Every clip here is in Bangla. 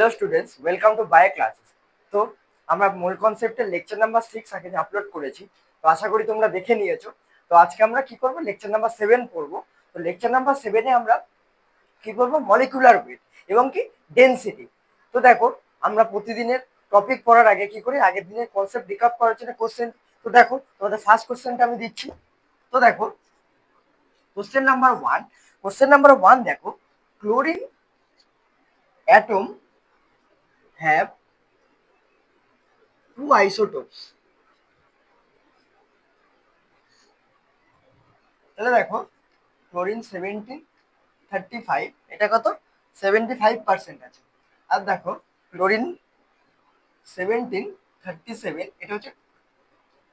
Hello students, welcome to bio classes. তো আমরা মূল কনসেপ্টের লেকচার নাম্বার 6 আগে আপলোড করেছি। তো আশা করি তোমরা দেখে নিয়েছো। তো আজকে আমরা কি করব, লেকচার নাম্বার 7 পড়বো। তো লেকচার নাম্বার 7-এ আমরা কি করব, মলিকুলার ওয়েট এবং কি ডেনসিটি। তো দেখো, আমরা প্রতিদিনের টপিক পড়ার আগে কি করি, আগের দিনের কনসেপ্ট রিকাপ করার জন্য কোশ্চেন। তো দেখো, তোমাদের ফার্স্ট কোশ্চেনটা আমি দিচ্ছি। তো দেখো, কোশ্চেন নাম্বার 1 দেখো, ক্লোরিন অ্যাটম হ্যাভ টু আইসোটোপস। তাহলে দেখো, ক্লোরিন 1735, এটা কত, 75% আছে। আর দেখো, ক্লোরিন 1737, এটা হচ্ছে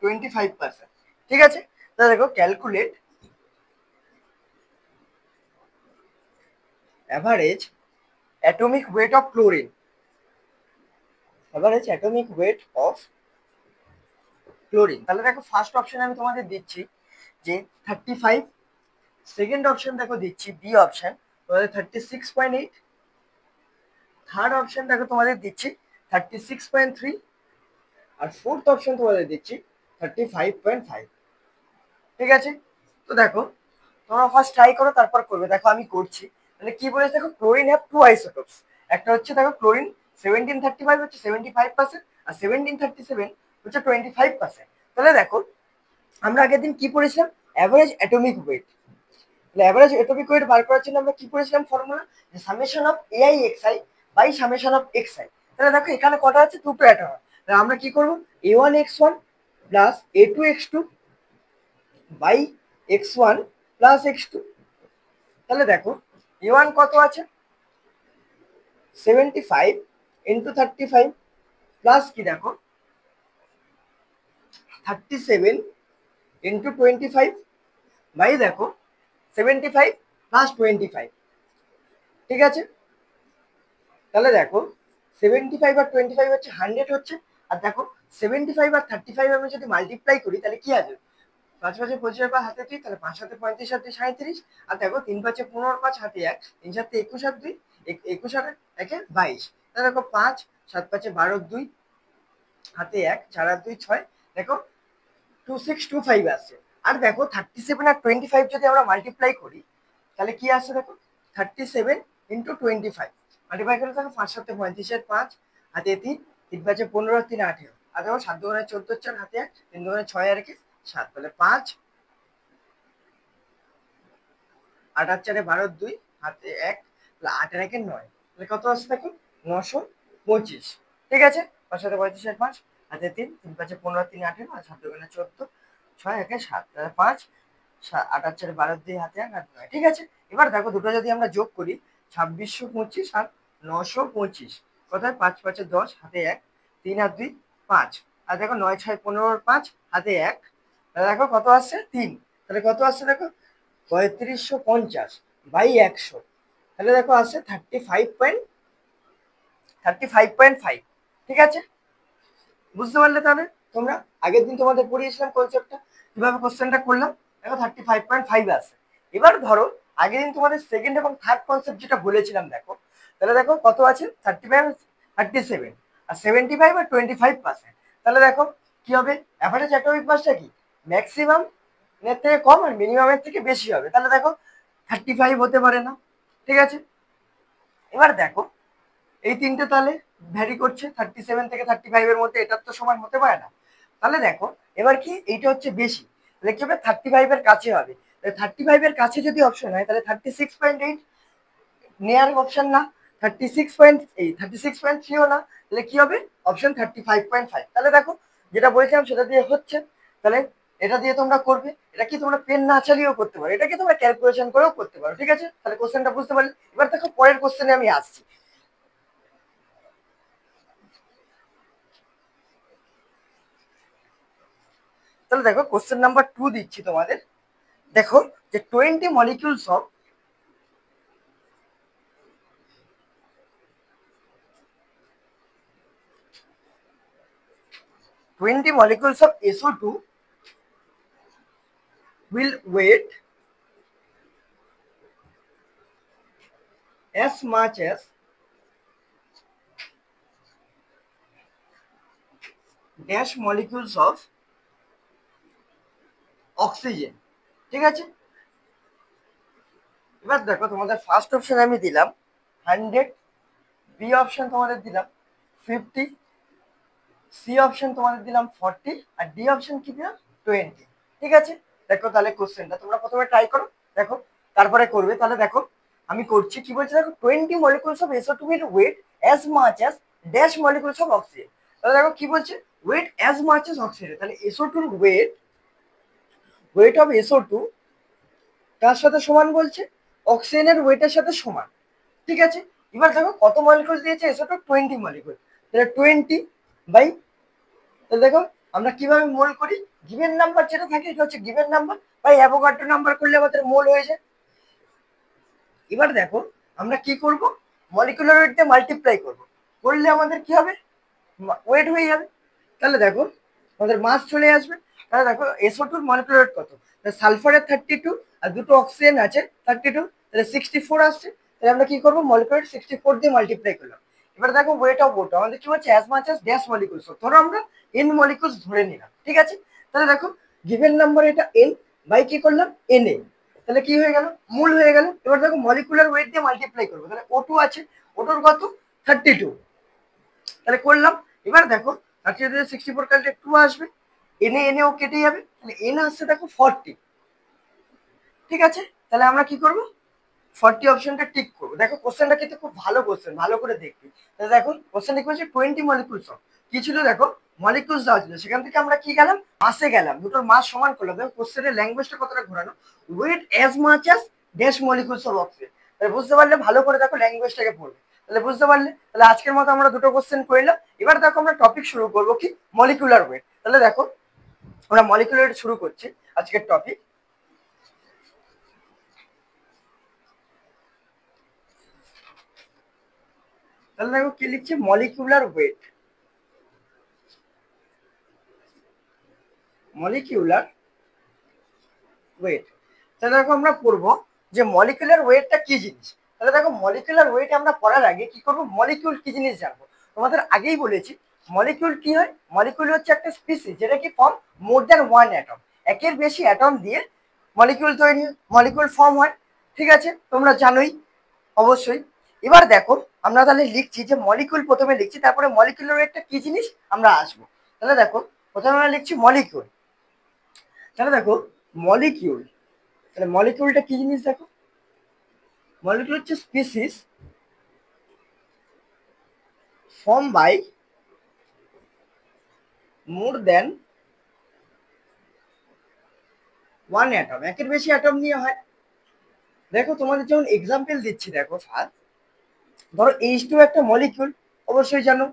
25%। ঠিক আছে। তাহলে দেখো, calculate average atomic weight of chlorine. Average atomic weight of chlorine. তাহলে দেখো, ফার্স্ট অপশন আমি তোমাদের দিচ্ছি যে 35। সেকেন্ড অপশন দেখো দিচ্ছি, বি অপশন, তোমাদের 36.8। থার্ড অপশন দেখো তোমাদের দিচ্ছি 36.3। আর ফোর্থ অপশন তোমাদের দিচ্ছি 35.5। ঠিক আছে। তো দেখো, তোমরা ফার্স্ট ট্রাই করো, তারপর করবে। দেখো আমি করছি। মানে কি বলেছে দেখো, ক্লোরিন হ্যাভ টু আইসোটোপস। একটা হচ্ছে দেখো, ক্লোরিন 1735 হচ্ছে 75%, আর 1737 হচ্ছে 25%। তাহলে দেখো, আমরা আগের দিন কি পড়েছিলাম, অ্যাভারেজ অ্যাটমিক ওয়েট। তাহলে অ্যাভারেজ অ্যাটমিক ওয়েট বার করার জন্য আমরা কি পড়েছিলাম ফর্মুলা, যে summation of A I X I by summation of X I. তাহলে দেখো, এখানে কটা আছে, দুটো অ্যাটম। তাহলে আমরা কি করবো, A1x1 plus A2x2 by x1 plus x2। তাহলে দেখো, A1 কত আছে, 75 ইন্টু 35 প্লাস কি দেখো 37 ইন্টু 25 বাই দেখো 75 প্লাস 25। ঠিক আছে। তাহলে দেখো, 75 আর 25 হচ্ছে 100 হচ্ছে। আর দেখো, 75 আর 35 আমি যদি মাল্টিপ্লাই করি, তাহলে কি আসবে, 5×5 = 25, হাতে 3, তাহলে 5×7 = 35, আর 37। আর দেখো, 3×5 = 15, 5 হাতে 1, 3×7 = 21, আর 2 21, আর 1 22। তাহলে দেখো, 5, 7×5 = 12, 2 হাতে 1, 4 আর 2 6। দেখো, 2625 আসছে। আর দেখো, 37 আর 25 যদি আমরা মাল্টিপ্লাই করি, তাহলে কি আসছে দেখো, 37 ইন্টু 25 মাল্টিপ্লাই করে দেখো, 5×7 = 35, আর 5 হাতে 3, 3×5 = 15, আর 3 18। আর দেখো, 7×2 = 14, 4 হাতে 1, 3×2 = 6, আর 1 7। তাহলে 5, 8 আর 4 12, 2 হাতে 1, 8 আর 1 9। তাহলে কত আসছে দেখো, 925। ঠিক আছে। 5×7 = 35, আর 5 হাতে 3, 3×5 = 15, 3 18, আর 7×2 = 14, 6 1 7। তাহলে 5, 8 আর 4 12, 2 হাতে 1, আর 9। ঠিক আছে। এবার দেখো, দুটো যদি আমরা যোগ করি, 2625 আর 925, কোথায়, 5 5 10, হাতে 1, 3 আর 2 5। আর দেখো, 9 6 15, 5 হাতে 1। তাহলে দেখো কত আসছে, 3। তাহলে কত আসছে দেখো, 3550 বাই 100। তাহলে দেখো, আসছে 35.5। ঠিক আছে। বুঝতে পারলে তাহলে তোমরা, আগের দিন তোমাদের পড়িয়েছিলাম কনসেপ্টটা, কিভাবে কোশ্চেনটা করলাম। দেখো, 35.5 আছে। এবার ধরো, আগের দিন তোমাদের সেকেন্ড এবং থার্ড কনসেপ্ট যেটা বলেছিলাম, দেখো তাহলে দেখো কত আছে, 35, 37, আর 75 আর 25%। তাহলে দেখো কি হবে, অ্যাভারেজ অ্যাটমিক মাসটা কি, ম্যাক্সিমাম এর থেকে কম আর মিনিমামের থেকে বেশি হবে। তাহলে দেখো, 35 হতে পারে না। ঠিক আছে। এবার দেখো, এই তিনটে তাহলে ভ্যারি করছে, 37 থেকে 35-এর মধ্যে, এটার তো সমান হতে পারে না। তাহলে দেখো, এবার কি, এইটা হচ্ছে বেশি, তাহলে কি হবে, 35-এর কাছে হবে। 35-এর কাছে যদি অপশন হয়, তাহলে 36.8 নেয়ার অপশন না, 36.3ও না, তাহলে কি হবে, অপশন 35.5। তাহলে দেখো, যেটা বলেছিলাম সেটা দিয়ে হচ্ছে। তাহলে এটা দিয়ে তোমরা করবে, এটা কি তোমরা পেন না চালিয়েও করতে পারো, এটাকে তোমরা ক্যালকুলেশন করেও করতে পারো। ঠিক আছে। তাহলে কোশ্চেনটা বুঝতে পারলে। এবার দেখো, পরের কোশ্চেনে আমি আসছি। তাহলে দেখো, কোশ্চেন নাম্বার 2 দিচ্ছি তোমাদের। দেখো, যে 20 molecules of SO2 will weight as much as dash molecules of oxygen. ঠিক আছে, এবার দেখো তোমাদের ফার্স্ট অপশন আমি দিলাম 100, বি অপশন তোমাদের দিলাম 50, সি অপশন তোমাদের দিলাম 40, আর ডি অপশন কি দিলাম 20। ঠিক আছে, দেখো তাহলে কোশ্চেনটা তোমরা প্রথমে ট্রাই করো, দেখো তারপরে করবে। তাহলে দেখো আমি করছি, কি বলছে দেখো, 20 molecules of SO2 will weight as much as dash molecules of oxygen। তাহলে দেখো কি বলছে, weight as much as oxygen, তাহলে SO2 এর weight of SO2 তার সাথে সমান বলছে, অক্সিজেনের ওয়েটের সাথে সমান। ঠিক আছে, এবার দেখো কত মলিকুল দিয়েছে, এসোটো 20 মলিকুল, তাহলে 20 বাই, তাহলে দেখো আমরা কিভাবে মোল করি, গিভেন নাম্বার যেটা থাকে এটা হচ্ছে given number by Avogadro number করলে আমাদের মোল হয়ে যায়। এবার দেখো আমরা কি করব, মলিকুলার ওয়েট দিয়ে মাল্টিপ্লাই করব, করলে আমাদের কি হবে, ওয়েট হয়ে যাবে। তাহলে দেখো আমাদের মাস চলে আসবে। তাহলে দেখো SO2 মলিকুলার ওয়েট কত, সালফারের 32 আর দুটো অক্সিজেন আছে 32, তাহলে 64 আসছে। তাহলে আমরা কি করবো, মলিকুলার 64 দিয়ে মাল্টিপ্লাই করলাম। এবার দেখো ওয়েট অফ ওটা আমাদের কি হচ্ছে, as much as dash molecules, ধরো আমরা এন মলিকুলস ধরে নিলাম। ঠিক আছে, তাহলে দেখো গিভেন নাম্বার এটা এন বাই কি করলাম এন এ, তাহলে কি হয়ে গেল, মূল হয়ে গেল। এবার দেখো মলিকুলার ওয়েট দিয়ে মাল্টিপ্লাই করবো, তাহলে O2 আছে, ওটুর কত 32, তাহলে করলাম। এবার দেখো 32 থেকে 64 কাটলে 2 আসবে, এনে এনেও কেটে যাবে, তাহলে এন আসছে দেখো 40। ঠিক আছে, তাহলে আমরা কি করব, 40 অপশনটা টিক করবো। দেখো কোশ্চেনটা কিন্তু খুব ভালো কোশ্চেন, ভালো করে দেখবি। তাহলে দেখো কোশ্চেনটা কি বলছে, 20 মলিকুলস অফ, কি ছিল দেখো মলিকুলস দেওয়া ছিল, সেখান থেকে আমরা কি গেলাম, মাসে গেলাম, দুটোর মাস সমান করলাম। দেখো কোশ্চেনের ল্যাঙ্গুয়েজটা কতটা ঘোরানো, weight as much as dash molecules of oxygen. তাহলে বুঝতে পারলে, ভালো করে দেখো ল্যাঙ্গুয়েজটাকে পড়বে, তাহলে বুঝতে পারলে। তাহলে আজকের মতো আমরা দুটো কোশ্চেন করলাম। এবার দেখো আমরা টপিক শুরু করবো কি, মলিকুলার ওয়েট। তাহলে দেখো আমরা মলিকুলার ওয়েট শুরু করছি আজকের টপিক। তাহলে দেখো কি লিখছে, মলিকুলার ওয়েট, মলিকিউলার ওয়েট। তাহলে দেখো আমরা পড়বো যে মলিকুলার ওয়েটটা কি জিনিস। তাহলে দেখো মলিকুলার ওয়েট আমরা পড়ার আগে কি করবো, মলিকিউল কি জিনিস জানবো। তোমাদের আগেই বলেছি মলিকিউল কি হয়, মলিকিউল হচ্ছে একটা স্পিসিস যেটা কি form more than one atom, একের বেশি অ্যাটম দিয়ে মলিকিউল তৈরি, মলিকিউল ফর্ম হয়। ঠিক আছে, তোমরা জানোই অবশ্যই। এবার দেখো আমরা তাহলে লিখছি যে মলিকিউল প্রথমে লিখছি, তারপরে মলিকুলার ওয়েটটা কি জিনিস আমরা আসবো। তাহলে দেখো প্রথমে আমরা লিখছি মলিকিউল। তাহলে দেখো মলিকিউল, তাহলে মলিকিউলটা কি জিনিস দেখো, মলিকিউল হচ্ছে species form by more than one atom, একের বেশি অ্যাটম নিয়ে হয়। দেখো তোমাদের যেমন এক্সাম্পল দিচ্ছি, দেখো ফার্স্ট ধরো H2 একটা মলিকিউল, অবশ্যই জানো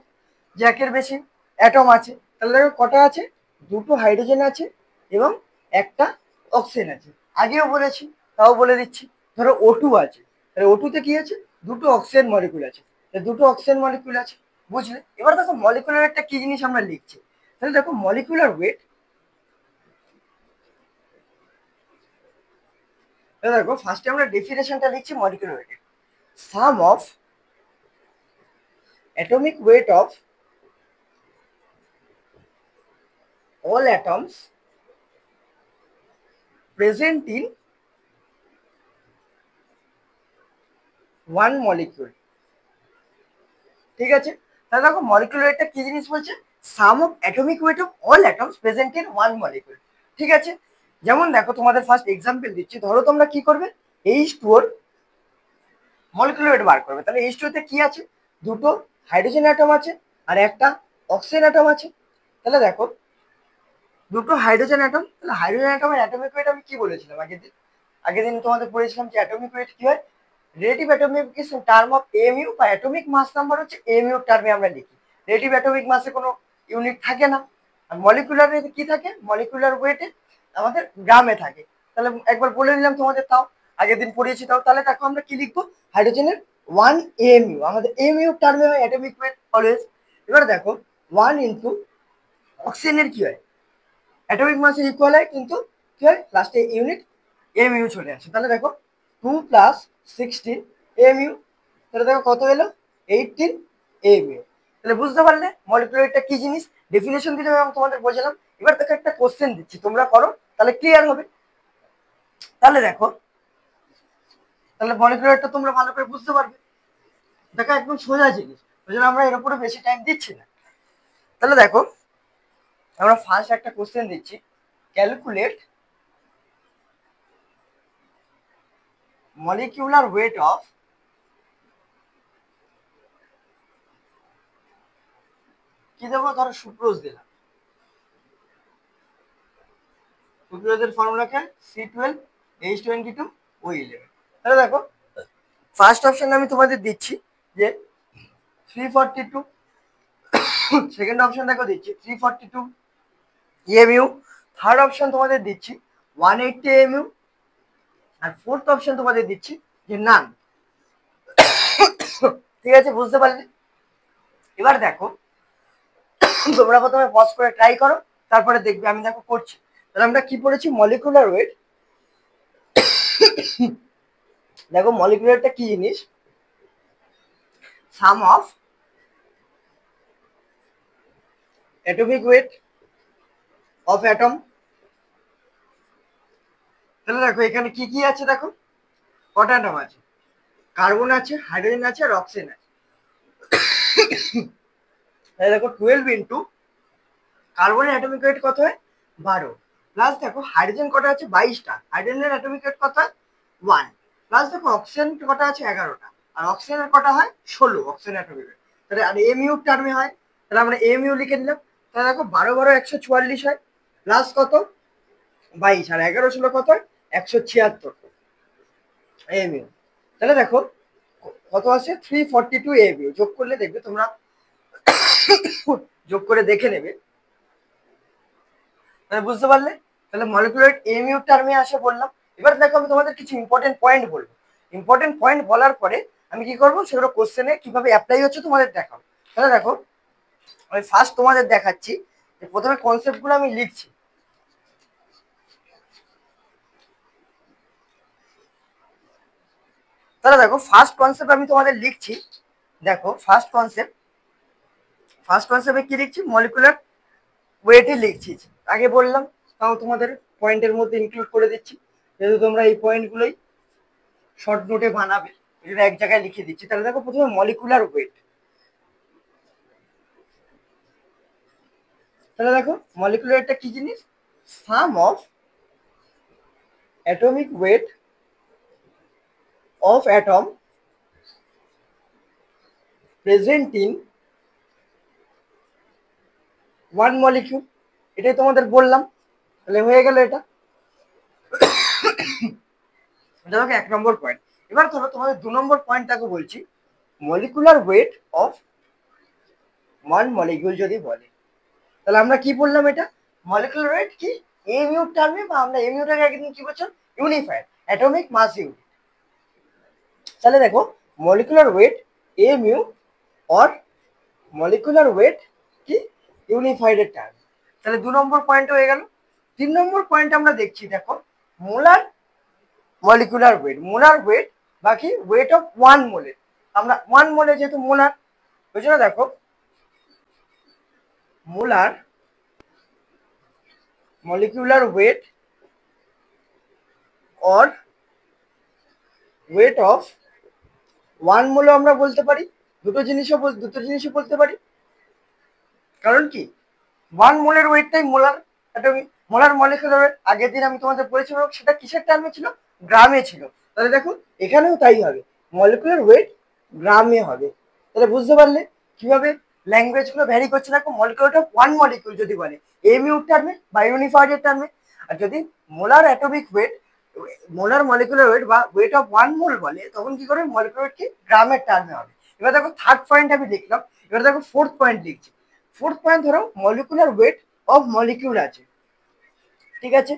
যে একের বেশি অ্যাটম আছে। তাহলে দেখো কটা আছে, দুটো হাইড্রোজেন আছে এবং একটা অক্সিজেন আছে, আগেও বলেছি তাও বলে দিচ্ছি। ধরো O2 আছে, তাহলে O2 তে কি আছে, দুটো অক্সিজেন মলিকুল আছে, দুটো অক্সিজেন মলিকুল আছে, বুঝলে। এবার দেখো মলিকুলার একটা কি জিনিস আমরা লিখছি, তাহলে দেখো মলিকুলার ওয়েট, তাহলে দেখো ফার্স্টে আমরা ডেফিনেশনটা লিখছি মলিকুলার ওয়েটের, sum of atomic weight of all atoms present in one molecule। ঠিক আছে, তাহলে দেখো মলিকুলার ওয়েটটা কি জিনিস বলছে, sum of atomic weight of all atoms present in one molecule. ঠিক আছে, যেমন দেখো তোমাদের ফার্স্ট এক্সাম্পল দিচ্ছি, ধরো তোমরা কি করবে, H2 এর মলিকুলার ওয়েট বার করবে। তাহলে H2 তে কি আছে, দুটো হাইড্রোজেন অ্যাটম আছে আর একটা অক্সিজেন অ্যাটম আছে। তাহলে দেখো দুটো হাইড্রোজেন অ্যাটম, তাহলে হাইড্রোজেন অ্যাটমের অ্যাটমিক ওয়েট আমি কি বলেছিলাম আগের দিন তোমাদের পড়েছিলাম যে অ্যাটমিক ওয়েট কি হয়, relative atomic term of mu বা অ্যাটমিক মাস নাম্বার হচ্ছে এমইউ টার্মে আমরা লিখি। রিলেটিভ অ্যাটমিক মাসে কোনো ইউনিট থাকে না, আর মলিকুলারে কি থাকে, মলিকুলার ওয়েটে আমাদের গ্রামে থাকে। তাহলে একবার বলে দিলাম তোমাদের, তাও আগের দিন পড়িয়েছি তাও। তাহলে দেখো আমরা কি লিখবো, হাইড্রোজেনের 1 এমইউ, আমাদের এমইউ টার্মে হয় অ্যাটমিক ওয়েট অলওয়েজ। এবার দেখো 1 ইন্টু অক্সিজেনের কি হয়, অ্যাটমিক মাসের ইকুয়াল হয়, কিন্তু কি হয় লাস্টে ইউনিট এমইউ চলে আসে। তাহলে দেখো 2 + 16 এমইউ, তাহলে দেখো কত এলো 18 এমইউ। তাহলে বুঝতে পারলে মলিকুলার ওয়েটটা কি জিনিস, ডেফিনেশন দিলে আমি তোমাদের বোঝালাম। এবার দেখো একটা কোশ্চেন দিচ্ছি, তোমরা করো, তাহলে ক্লিয়ার হবে। তাহলে দেখো, তাহলে মলিকুলার ওয়েটটা তোমরা ভালো করে বুঝতে পারবে। দেখো একদম সোজা জিনিস, ওই জন্য আমরা এর উপরে বেশি টাইম দিচ্ছি না। তাহলে দেখো আমরা ফার্স্ট একটা কোশ্চেন দিচ্ছি, ক্যালকুলেট molecular weight of কি দেবো, ধরো সুক্রোজ দিলাম, সুক্রোজের ফর্মুলাকে C12H22O11। তাহলে দেখো ফার্স্ট অপশন আমি তোমাদের দিচ্ছি যে 342, সেকেন্ড অপশন দেখো দিচ্ছি 342 এমইউ, থার্ড অপশন তোমাদের দিচ্ছি 180 এমইউ, আর ফোর্থ অপশন তোমাদের দিচ্ছি যে নান। ঠিক আছে, বুঝতে পারলে? এবার দেখো তোমরা প্রথমে পজ করে ট্রাই করো, তারপরে দেখবে আমি দেখো করছি। তাহলে আমরা কি পড়েছি, মলিকুলার ওয়েট। দেখো মলিকুলারটা কি জিনিস, sum of atomic weight of atom. তাহলে দেখো এখানে কি কি আছে, দেখো কটা অ্যাটম আছে, কার্বন আছে, হাইড্রোজেন আছে, আর অক্সিজেন আছে। তাহলে দেখো 12 ইন্টু কার্বনের অ্যাটমিক ওয়েট কত হয়, 12, প্লাস দেখো হাইড্রোজেন কটা আছে, 22টা, হাইড্রোজেনের অ্যাটমিক ওয়েট কত হয়, 1, প্লাস দেখো অক্সিজেন কটা আছে, 11টা, আর অক্সিজেনের কটা হয়, 16 অক্সিজেন অ্যাটমিক ওয়েট। তাহলে আর এমইউ টার্মে হয়, তাহলে আমরা এমইউ লিখে দিলাম। তাহলে দেখো 12 12 144 হয়, প্লাস কত 22, আর 11 16 কত হয়, 176 এমইউ। তাহলে দেখো কত আছে, 342 এমইউ। যোগ করলে দেখবে তোমরা, যোগ করে দেখে নেবে। তাহলে বুঝতে পারলে, তাহলে মলিকুলার এমইউ টার্মে আসে বললাম। এবার দেখো আমি তোমাদের কিছু ইম্পর্টেন্ট পয়েন্ট বলবো, ইম্পর্টেন্ট পয়েন্ট বলার পরে আমি কি করবো, সেগুলো কোশ্চেনে কিভাবে অ্যাপ্লাই হচ্ছে তোমাদের দেখাবো। তাহলে দেখো আমি ফার্স্ট তোমাদের দেখাচ্ছি যে প্রথমে কনসেপ্টগুলো আমি লিখছি। তাহলে দেখো ফার্স্ট কনসেপ্ট আমি তোমাদের লিখছি। দেখো ফার্স্ট কনসেপ্টে কি লিখছি, মলিকুলার ওয়েটে লিখছি। আগে বললাম, তাও তোমাদের পয়েন্টের মধ্যে ইনক্লুড করে দিচ্ছি, যেহেতু তোমরা এই পয়েন্টগুলোই শর্ট নোটে বানাবে, এটা এক জায়গায় লিখে দিচ্ছি। তাহলে দেখো প্রথমে মলিকুলার ওয়েট। তাহলে দেখো মলিকুলার ওয়েটটা কি জিনিস, sum of atomic weight of atom present in one molecule. এটাই তোমাদের বললাম, তাহলে হয়ে গেল এটা। এটা দেখো 1 নম্বর পয়েন্ট। এবার ধরো তোমাদের 2 নম্বর পয়েন্টটাকে বলছি, molecular weight of one molecule যদি বলে, তাহলে আমরা কি বললাম, এটা মলিকুলার ওয়েট কি এমইউ টার্মে, বা আমরা এমইউটাকে একদিন কি বলছো, ইউনিফাইড অ্যাটমিক মাস ইউনিট। তাহলে দেখো molecular weight M U or molecular weight কি ইউনিফাইড এর টার্ম। তাহলে 2 নম্বর পয়েন্ট হয়ে গেল। 3 নম্বর পয়েন্ট আমরা দেখছি, দেখো molar molecular weight, molar weight বাকি ওয়েট অফ ওয়ান মোলে। আমরা ওয়ান মোলে যেহেতু মোলার, ওই জন্য দেখো molar molecular weight or weight of one মোলে আমরা বলতে পারি, দুটো জিনিসও বলতে পারি। কারণ কি, ওয়ান মোলের ওয়েটটাই molar atomic, molar molecular weight. আগের দিন আমি তোমাদের বলেছিলাম সেটা কিসের টার্মে ছিল, গ্রামে ছিল। তাহলে দেখো এখানেও তাই হবে, মলিকুলার ওয়েট গ্রামে হবে। তাহলে বুঝতে পারলে কিভাবে ল্যাঙ্গুয়েজ গুলো ভ্যারি করছে। দেখো মলিকুলার অফ ওয়ান মলিকুল যদি বলে এমইউ টার্মে বা ইউনিফাইডের টার্মে, আর যদি molar atomic weight, molar molecular weight বা ওয়েট অফ ওয়ান মোল বলে, তখন কি করে মলিকুলার ওয়েট কি গ্রামের টার্মে হবে। এবার দেখো থার্ড পয়েন্ট আমি লিখলাম, এবার দেখো ফোর্থ পয়েন্ট লিখছি। ফোর্থ পয়েন্ট ধরো মলিকুলার ওয়েট অফ মলিকিউল আছে, ঠিক আছে।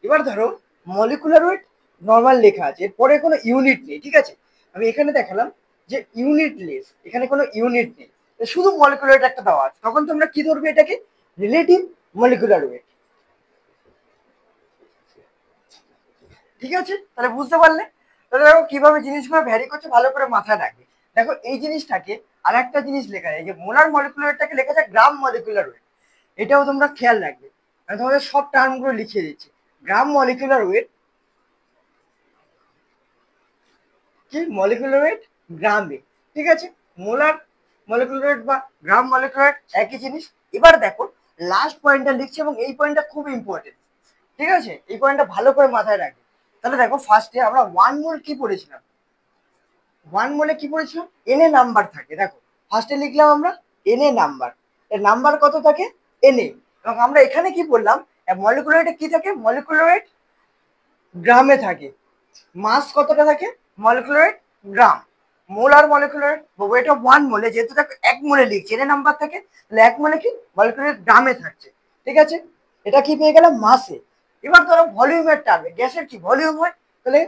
এবার ধরো মলিকুলার ওয়েট নর্মাল লেখা আছে, এরপরে কোনো ইউনিট নেই, ঠিক আছে। আমি এখানে দেখালাম যে ইউনিট লেস, এখানে কোনো ইউনিট নেই, শুধু মলিকুলার ওয়েট একটা দেওয়া আছে। তখন তোমরা কি ধরবে, এটাকে রিলেটিভ মলিকুলার ওয়েট, ঠিক আছে। তাহলে বুঝতে পারলে, তাহলে দেখো কিভাবে জিনিসগুলো ভ্যারি করছে, ভালো করে মাথায় রাখবে। দেখো এই জিনিসটাকে আর একটা জিনিস লেখা যায় যে মোলার মলিকুলার ওয়েটটাকে লেখা যায় গ্রাম মলিকুলার ওয়েট, এটাও তোমরা খেয়াল রাখবে। আমি তোমাদের সব টার্মগুলো লিখিয়ে দিচ্ছি। গ্রাম মলিকুলার ওয়েট কি, মলিকুলার ওয়েট গ্রামে, ঠিক আছে। মোলার মলিকুলার ওয়েট বা গ্রাম মলিকুলার ওয়েট একই জিনিস। এবার দেখো লাস্ট পয়েন্টটা লিখছি এবং এই পয়েন্টটা খুব ইম্পর্টেন্ট, ঠিক আছে, এই পয়েন্টটা ভালো করে মাথায় রাখবে। তাহলে দেখো ফার্স্টে আমরা 1 মোল কি পড়েছিলাম, 1 মোলে কি পড়েছিলাম, এনএ নাম্বার থাকে। দেখো ফার্স্টে লিখলাম আমরা এনএ নাম্বার, এর নাম্বার কত থাকে এনএ, এবং আমরা এখানে কি বললাম মলিকুলার ওয়েটে কি থাকে, মলিকুলার ওয়েট গ্রামে থাকে। মাস কতটা থাকে, molecular weight gram. Molar molecular weight of 1 মোলে, যেহেতু দেখো 1 মোলে লিখছি এর নাম্বার থাকে, তাহলে 1 মোলে কি মলিকুলার ওয়েট গ্রামে থাকছে, ঠিক আছে। এটা কি পেয়ে গেলাম মাসে। এবার ধরো ভলিউমের টার্মে, গ্যাসের কি ভলিউম হয়, তাহলে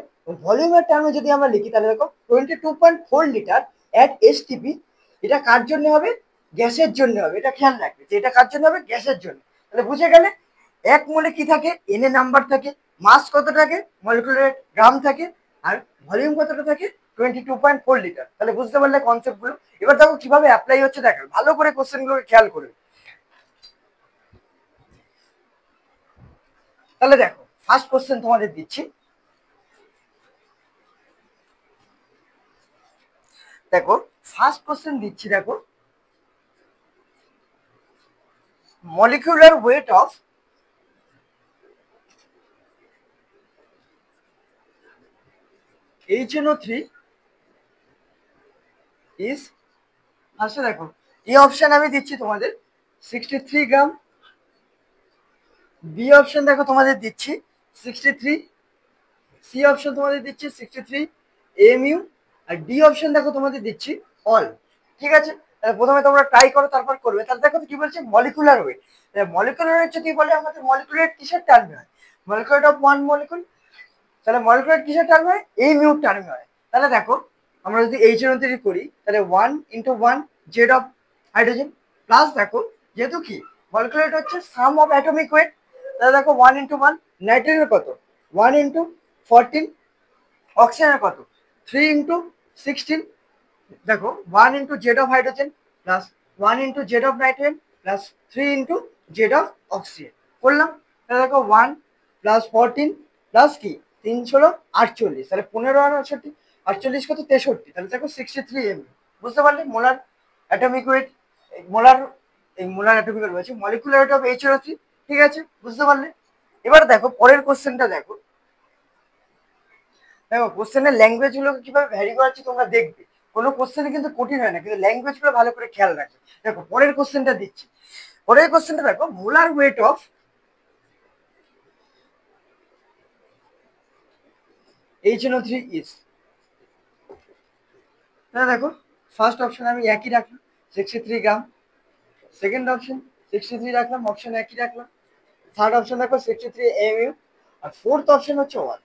ভলিউমের টার্মে যদি আমরা লিখি তাহলে দেখো 22.4 লিটার অ্যাট এসটিপি, এটা কার জন্য হবে, গ্যাসের জন্য হবে। এটা খেয়াল রাখবে যে এটা কার জন্য হবে, গ্যাসের জন্য। তাহলে বুঝে গেলে 1 মোলে কি থাকে এনএ নাম্বার থাকে, মাস কত থাকে মলিকুলার ওয়েট গ্রাম থাকে, আর ভলিউম কতটা থাকে 22.4 লিটার। তাহলে বুঝতে পারলে কনসেপ্ট গুলো। এবার দেখো কিভাবে অ্যাপ্লাই হচ্ছে, দেখো ভালো করে কোশ্চেন গুলো খেয়াল করবে। তাহলে দেখো ফার্স্ট কোশ্চেন তোমাদের দিচ্ছি, দেখো ফার্স্ট কোশ্চেন দিচ্ছি, দেখো molecular weight of HNO3 is, ফার্স্টে দেখো এই অপশন আমি দিচ্ছি তোমাদের 63 গ্রাম, বি অপশন দেখো তোমাদের দিচ্ছি 63, সি অপশন তোমাদের দিচ্ছি 63 এমইউ, আর ডি অপশন দেখো তোমাদের দিচ্ছি অল, ঠিক আছে। তাহলে প্রথমে তোমরা ট্রাই করো তারপর করবে। তাহলে দেখো কি বলছে মলিকুলার ওয়েট, মলিকুলার ওয়েট যদি বলে আমাদের মলিকুলার ওয়েট কিসের টার্মে হয়, মলিকুলার অফ 1 মোলিকুল, তাহলে মলিকুলার ওয়েট কিসের টার্মে হয়, এই মিউ টার্মে হয়। তাহলে দেখো আমরা যদি HNO3 করি তাহলে 1 × 1 জেড অফ হাইড্রোজেন, প্লাস দেখো যেহেতু কি মলিকুলার ওয়েট হচ্ছে সাম অফ অ্যাটমিক ওয়েট, তাহলে দেখো 1 × 1 নাইট্রোজেনের কত 1 × 14, অক্সিজেনের কত 3 × 16, দেখো 1 × Z of hydrogen plus 1 × Z of nitrogen plus 3 × Z of oxygen করলাম। তাহলে দেখো 1 + 14 প্লাস কি 3 × 48, তাহলে 15 আর 48 কত 63, তাহলে দেখো 63 এম। বুঝতে পারলে মোলার অ্যাটমিক ওয়েট, মোলার এই মোলার অ্যাটমিক ওয়েট বলছি মলিকুলার ওয়েট অফ HNO3, ঠিক আছে বুঝতে পারলে। এবার দেখো পরের কোশ্চেনটা দেখো, দেখো কোশ্চেনের ল্যাঙ্গুয়েজ গুলোকে কিভাবে ভ্যারি করাচ্ছি তোমরা দেখবে। কোনো কোশ্চেনে কিন্তু কঠিন হয় না, কিন্তু ল্যাঙ্গুয়েজ গুলো ভালো করে খেয়াল রাখবে। দেখো পরের কোশ্চেনটা দিচ্ছি, পরের কোশ্চেনটা দেখো molar weight of HNO3 is, তাহলে দেখো ফার্স্ট অপশন আমি একই রাখলাম 63 গ্রাম, সেকেন্ড অপশন 63 রাখলাম, অপশন একই রাখলাম, থার্ড অপশন দেখো 63 এমইউ, আর ফোর্থ অপশন হচ্ছে 1।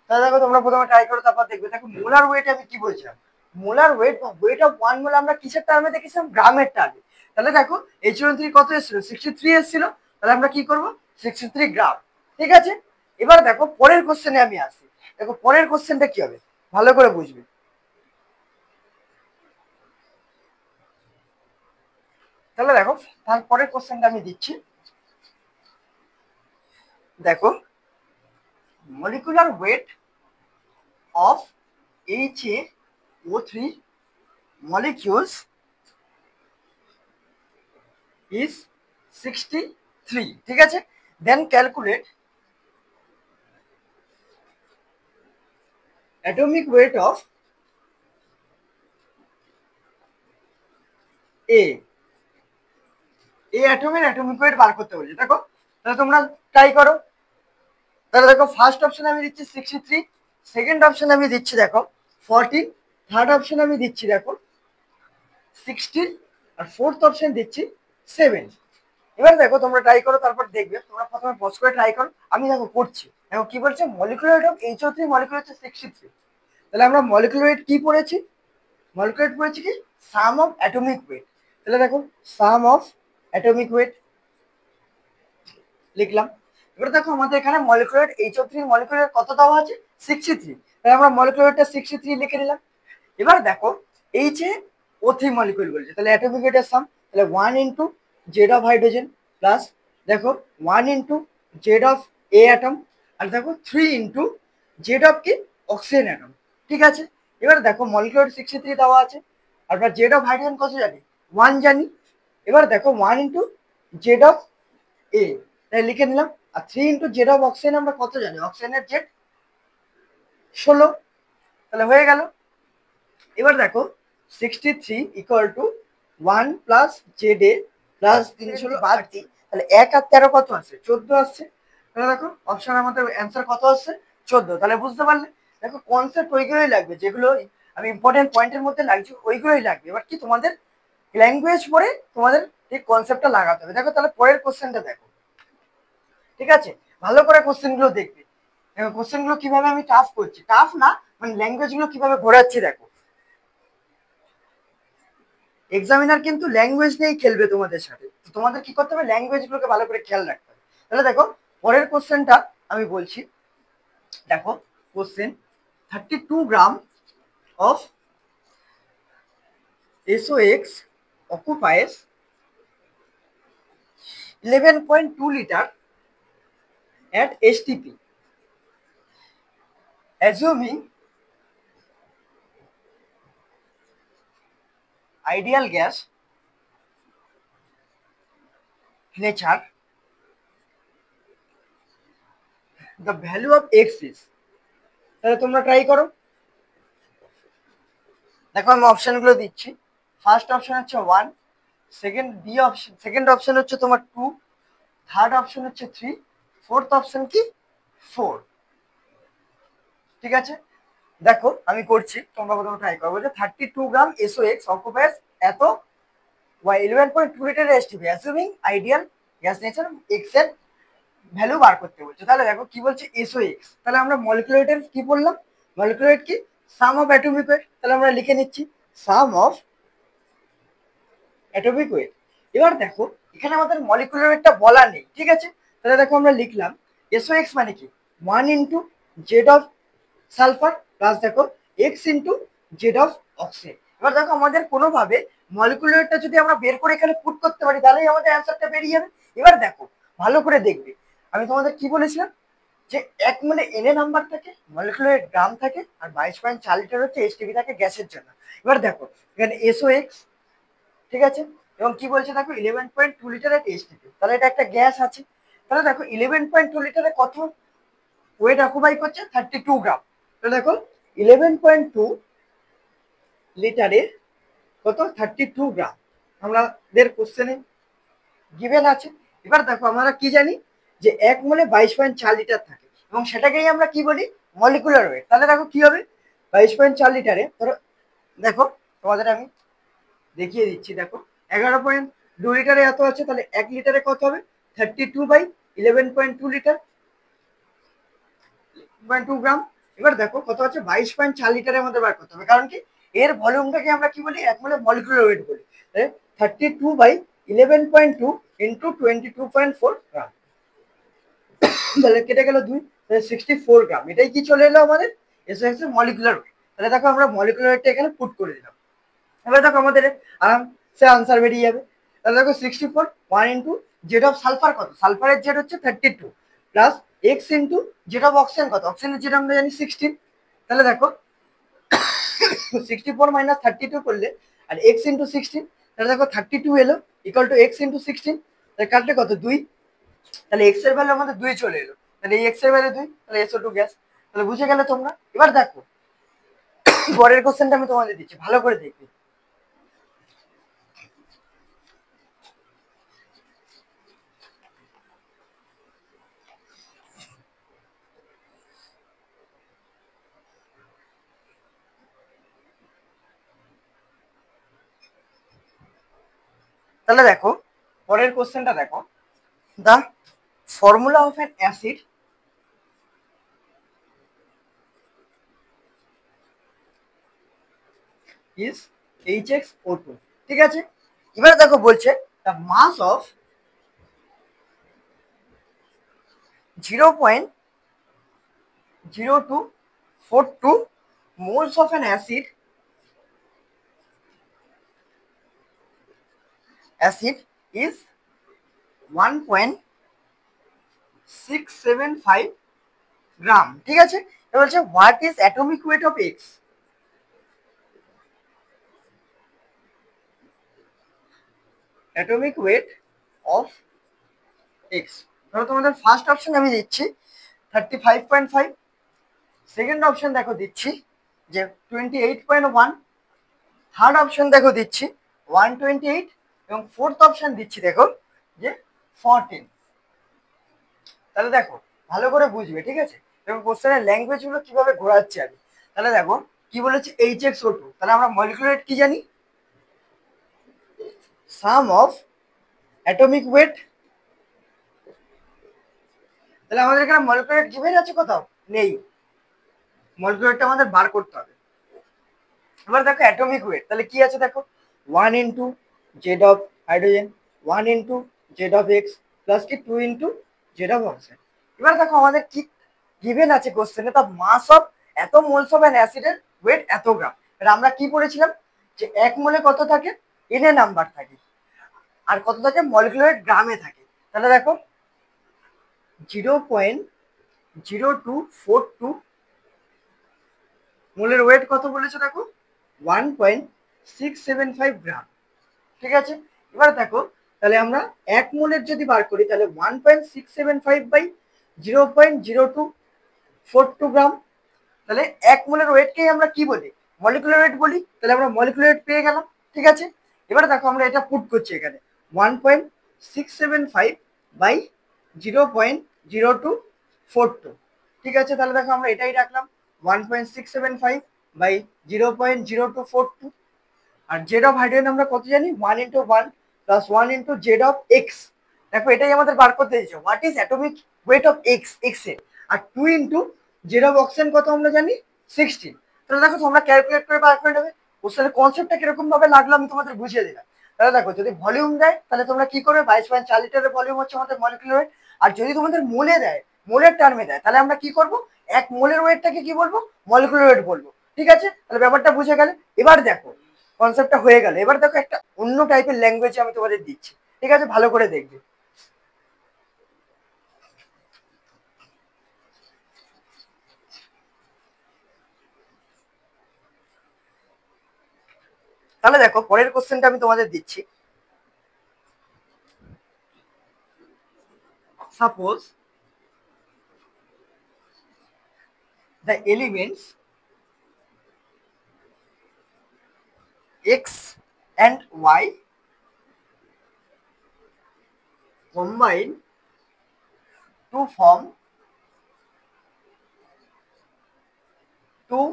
তাহলে দেখো তোমরা প্রথমে ট্রাই করো তারপর দেখবে। দেখো মোলার ওয়েট আমি কি বলছিলাম, মোলার ওয়েট বা ওয়েট অফ 1 মোল আমরা কিসের টার্মে দেখেছিলাম, গ্রামের টার্মে। তাহলে দেখো HNO3 কত এসেছিল 63 এসেছিল, তাহলে আমরা কি করব 63 গ্রাম, ঠিক আছে। এবার দেখো পরের কোশ্চেনে আমি আসি, দেখো পরের কোশ্চেনটা কি হবে ভালো করে বুঝবে। তাহলে দেখো তারপরের কোশ্চেনটা আমি দিচ্ছি, দেখো molecular weight of HaO3 molecules is 63, ঠিক আছে। দেন calculate atomic weight of A, এই অ্যাটমের অ্যাটমিক ওয়েট বার করতে বলছে। দেখো তাহলে তোমরা ট্রাই করো। তাহলে দেখো ফার্স্ট অপশন আমি দিচ্ছি 63, সেকেন্ড অপশন আমি দিচ্ছি দেখো 14, থার্ড অপশন আমি দিচ্ছি দেখো 16, আর ফোর্থ অপশন দিচ্ছি 7। এবার দেখো তোমরা ট্রাই করো তারপর দেখবে। তোমরা প্রথমে পজ করে ট্রাই করো, আমি দেখো করছি। দেখো কি বলছে molecular weight of HO3 molecular হচ্ছে 63, তাহলে আমরা মলিকুলার ওয়েট কি পড়েছি, মলিকুলার ওয়েট পড়েছি কি সাম অফ অ্যাটমিক ওয়েট। তাহলে দেখো সাম অফ অ্যাটমিক ওয়েট লিখলাম। এবার দেখো আমাদের এখানে মলিকুলার HO3 মলিকুলার কত দেওয়া আছে 63, তাহলে আমরা মলিকুলারটা 63 লিখে নিলাম। এবার দেখো এই যে O3 মলিকিউল বলছে, তাহলে অ্যাটমিক ওয়েটের সাম, তাহলে 1 into Z of hydrogen plus দেখো 1 into Z of a atom, আর দেখো 3 ইন্টু জেড অফ কি অক্সিজেন অ্যাটম। ঠিক আছে, এবার দেখো মলিকিউল 63 দেওয়া আছে, আর জেড অফ হাইড্রোজেন কত জানি 1 জানি। এবার দেখো 1 ইন্টু জেড অফ এ, তাই লিখে নিলাম। আর 3 ইন্টু জেড অফ অক্সিজেন আমরা কত জানি, অক্সিজেনের জেড 16, তাহলে হয়ে গেল। এবার দেখো 63 equal to 1 plus Z A plus 316 বাদ দিই, তাহলে 1 আর 13 কত আসছে 14 আসছে। তাহলে দেখো অপশন আমাদের অ্যান্সার কত আসছে 14। তাহলে বুঝতে পারলে, দেখো কনসেপ্ট ওইগুলোই লাগবে যেগুলো আমি ইম্পর্টেন্ট পয়েন্টের মধ্যে লাগছে, ওইগুলোই লাগবে। এবার কি তোমাদের ল্যাঙ্গুয়েজ পড়ে তোমাদের এই কনসেপ্টটা লাগাতে হবে। দেখো তাহলে পরের কোশ্চেনটা দেখো, ঠিক আছে, ভালো করে কোশ্চেনগুলো দেখবে। দেখো কোশ্চেনগুলো কিভাবে আমি টাফ করছি, টাফ না মানে ল্যাঙ্গুয়েজগুলো কিভাবে ঘোরাচ্ছি দেখো। এক্সামিনার কিন্তু ল্যাঙ্গুয়েজ নিয়েই খেলবে তোমাদের সাথে, তো তোমাদের কি করতে হবে, ল্যাঙ্গুয়েজগুলোকে ভালো করে খেয়াল রাখতে হবে। তাহলে দেখো পরের কোশ্চেনটা আমি বলছি, দেখো question 32 gram of SOX occupies 11.2 liter at STP, assuming ideal gas nature, the value of x is। তাহলে তোমরা ট্রাই করো। দেখো আমি অপশনগুলো দিচ্ছি। ফার্স্ট অপশন হচ্ছে 1, সেকেন্ড অপশন হচ্ছে তোমার 2, থার্ড অপশন হচ্ছে 3, ফোর্থ অপশন কি 4। ঠিক আছে, দেখো আমি করছি, তোমরা প্রথমে ট্রাই করবো যে 32 গ্রাম SOX অকুপাইস এত 11.2 litre STP, অ্যাসিউমিং ideal gas nature x এর ভ্যালু বার করতে বলছে। তাহলে দেখো কি বলছে SOX, তাহলে আমরা মলিকুলার ওয়েটের কি বললাম, মলিকুলার ওয়েট কি সাম অফ অ্যাটমিক ওয়েট, তাহলে আমরা লিখে নিচ্ছি সাম অফ অ্যাটমিক ওয়েট। এবার দেখো এখানে আমাদের মলিকুলার ওয়েটটা বলা নেই, ঠিক আছে, তাহলে দেখো আমরা লিখলাম SOX মানে কি 1 into Z of sulphur plus দেখো X into Z of oxygen. এবার দেখো আমাদের কোনোভাবে মলিকুলার ওয়েটটা যদি আমরা বের করে এখানে পুট করতে পারি তাহলেই আমাদের অ্যান্সারটা বেরিয়ে যাবে। এবার দেখো ভালো করে দেখবে, আমি তোমাদের কি বলেছিলাম যে এক মানে এনএ নাম্বার থাকে, মলিকুলার ওয়েট গ্রাম থাকে, আর 22.4 লিটার হচ্ছে এসটিপি থাকে গ্যাসের জন্য। এবার দেখো এখানে SOX, ঠিক আছে, এবং কি বলছে দেখো 11.2 লিটারের এসটিপি, তাহলে এটা একটা গ্যাস আছে। তাহলে দেখো 11.2 লিটারে কত ওয়েট অকুপাই করছে 32 গ্রাম। তাহলে দেখো 11.2 লিটারে কত 32 গ্রাম আমাদের কোশ্চেনে গিভেন আছে। এবার দেখো আমরা কি জানি যে 1 মোলে 22.4 লিটার থাকে, এবং সেটাকেই আমরা কি বলি মলিকুলার ওয়েট। তাহলে দেখো কি হবে 22.4 লিটারে ধরো, দেখো তোমাদের আমি দেখিয়ে দিচ্ছি, দেখো 11.2 লিটারে এত আছে, তাহলে 1 লিটারে কত হবে 32/11.2 লিটার 2 গ্রাম। এবার দেখো কত আছে 22.4 লিটারের মধ্যে বার করতে হবে, কারণ কি এর ভলিউমটাকে আমরা কি বলি 1 মোলে মলিকুলার ওয়েট বলি। 32/11.2 ইন্টু 22.4 গ্রাম, তাহলে কেটে গেল 2, তাহলে 64 গ্রাম। এটাই কি চলে এলো আমাদের এসএক্স এর মলিকুলার ওয়েট। তাহলে দেখো আমরা মলিকুলার ওয়েটটা এখানে পুট করে দিলাম। এবার দেখো আমাদের আরামসে আনসার বেরিয়ে যাবে। তাহলে দেখো 64 1 ইন্টু জেড অফ সালফার কত, সালফারের জেড হচ্ছে 32 plus x into Z of oxygen কত, অক্সিজেনের জেড আমরা জানি 16। তাহলে দেখো 64 মাইনাস 32 করলে আর এক্স ইন্টু 16, তাহলে দেখো 32 এলো ইকুয়াল টু এক্স ইন্টু 16, তাহলে কাটলে কত 2, তাহলে এক্স এর ভ্যালু আমাদের 2 চলে এলো, তাহলে এই এক্স এর ভ্যালু 2, তাহলে SO2 গ্যাস। তাহলে বুঝে গেলে তোমরা। এবার দেখো পরের কোশ্চেনটা আমি তোমাদের দিচ্ছি, ভালো করে দেখবে। তাহলে দেখো পরের কোশ্চেনটা দেখো, the formula of an acid is HXO2। ঠিক আছে, এবার দেখো বলছে the mass of 0.0242 moles of an acid acid is 1.675 gram. ঠিক আছে, এবার বলছে what is atomic weight of X. Atomic weight of X, ধরো তোমাদের ফার্স্ট অপশন আমি দিচ্ছি 35.5, সেকেন্ড অপশন দেখো দিচ্ছি যে 28.1, থার্ড অপশন দেখো দিচ্ছি 128, এবং ফোর্থ অপশন দিচ্ছি দেখো যে 14। তাহলে দেখো ভালো করে বুঝবে, ঠিক আছে, এবং কোশ্চেনের ল্যাঙ্গুয়েজ গুলো কিভাবে ঘোরাচ্ছি আমি। তাহলে দেখো কি বলেছে HXO2, তাহলে আমরা মলিকুলার ওয়েট কি জানি, সাম অফ অ্যাটমিক ওয়েট। তাহলে আমাদের এখানে মলিকুলার ওয়েট গিভেন আছে কোথাও নেই, মলিকুলার ওয়েটটা আমাদের বার করতে হবে। এবার দেখো অ্যাটমিক ওয়েট তাহলে কি আছে দেখো 1 into Z of hydrogen, 1 into Z of X, plus কি 2 ইন্টু জেড অফ অক্সিজেন। এবার দেখো আমাদের কি গিভেন আছে কোশ্চেনে, তা মাস অফ এত মোলস অফ অ্যান অ্যাসিডের ওয়েট এত গ্রাম। এটা আমরা কি পড়েছিলাম যে এক মোলে কত থাকে, এনএ নাম্বার থাকে, আর কত থাকে মলিকুলার ওয়েট গ্রামে থাকে। তাহলে দেখো 0.0242 মোলের ওয়েট কত বলেছে দেখো 1.675 গ্রাম। ঠিক আছে, এবার দেখো তাহলে আমরা এক মোলের যদি বার করি তাহলে 1.675 বাই 0.0242 গ্রাম। তাহলে এক মোলের ওয়েটকেই আমরা কি বলি, মলিকুলার ওয়েট বলি। তাহলে আমরা মলিকুলার ওয়েট পেয়ে গেলাম। ঠিক আছে, এবার দেখো আমরা এটা পুট করছি এখানে 1.675 বাই 0.0242। ঠিক আছে, তাহলে দেখো আমরা এটাই রাখলাম 1.675 বাই 0.0242। আর জেড অফ হাইড্রোজেন আমরা কত জানি 1 into 1 plus 1 into Z of X. দেখো এটাই আমাদের বার করতে দিয়েছে what is atomic weight of X, X এর। আর 2 ইন্টু জেড অফ অক্সিজেন কত আমরা জানি 16। তাহলে দেখো তোমরা ক্যালকুলেট করে বার করে নেবে। কোশ্চেনের কনসেপ্টটা কিরকম ভাবে লাগলো আমি তোমাদের বুঝিয়ে দিলাম। তাহলে দেখো যদি ভলিউম দেয় তাহলে তোমরা কি করবে, 22.4 লিটারের ভলিউম হচ্ছে আমাদের মলিকুলার ওয়েট। আর যদি তোমাদের মোলে দেয়, মোলের টার্মে দেয়, তাহলে আমরা কি করব, এক মোলের ওয়েটটাকে কি বলবো, মলিকুলার ওয়েট বলবো। ঠিক আছে, তাহলে ব্যাপারটা বুঝে গেলে। এবার দেখো কনসেপ্টটা হয়ে গেল, এবার দেখো একটা অন্য টাইপের ল্যাঙ্গুয়েজ আমি তোমাদের দিচ্ছি। ঠিক আছে, ভালো করে দেখবে। তাহলে দেখো পরের কোশ্চেনটা আমি তোমাদের দিচ্ছি। Suppose the elements X and Y combine to form two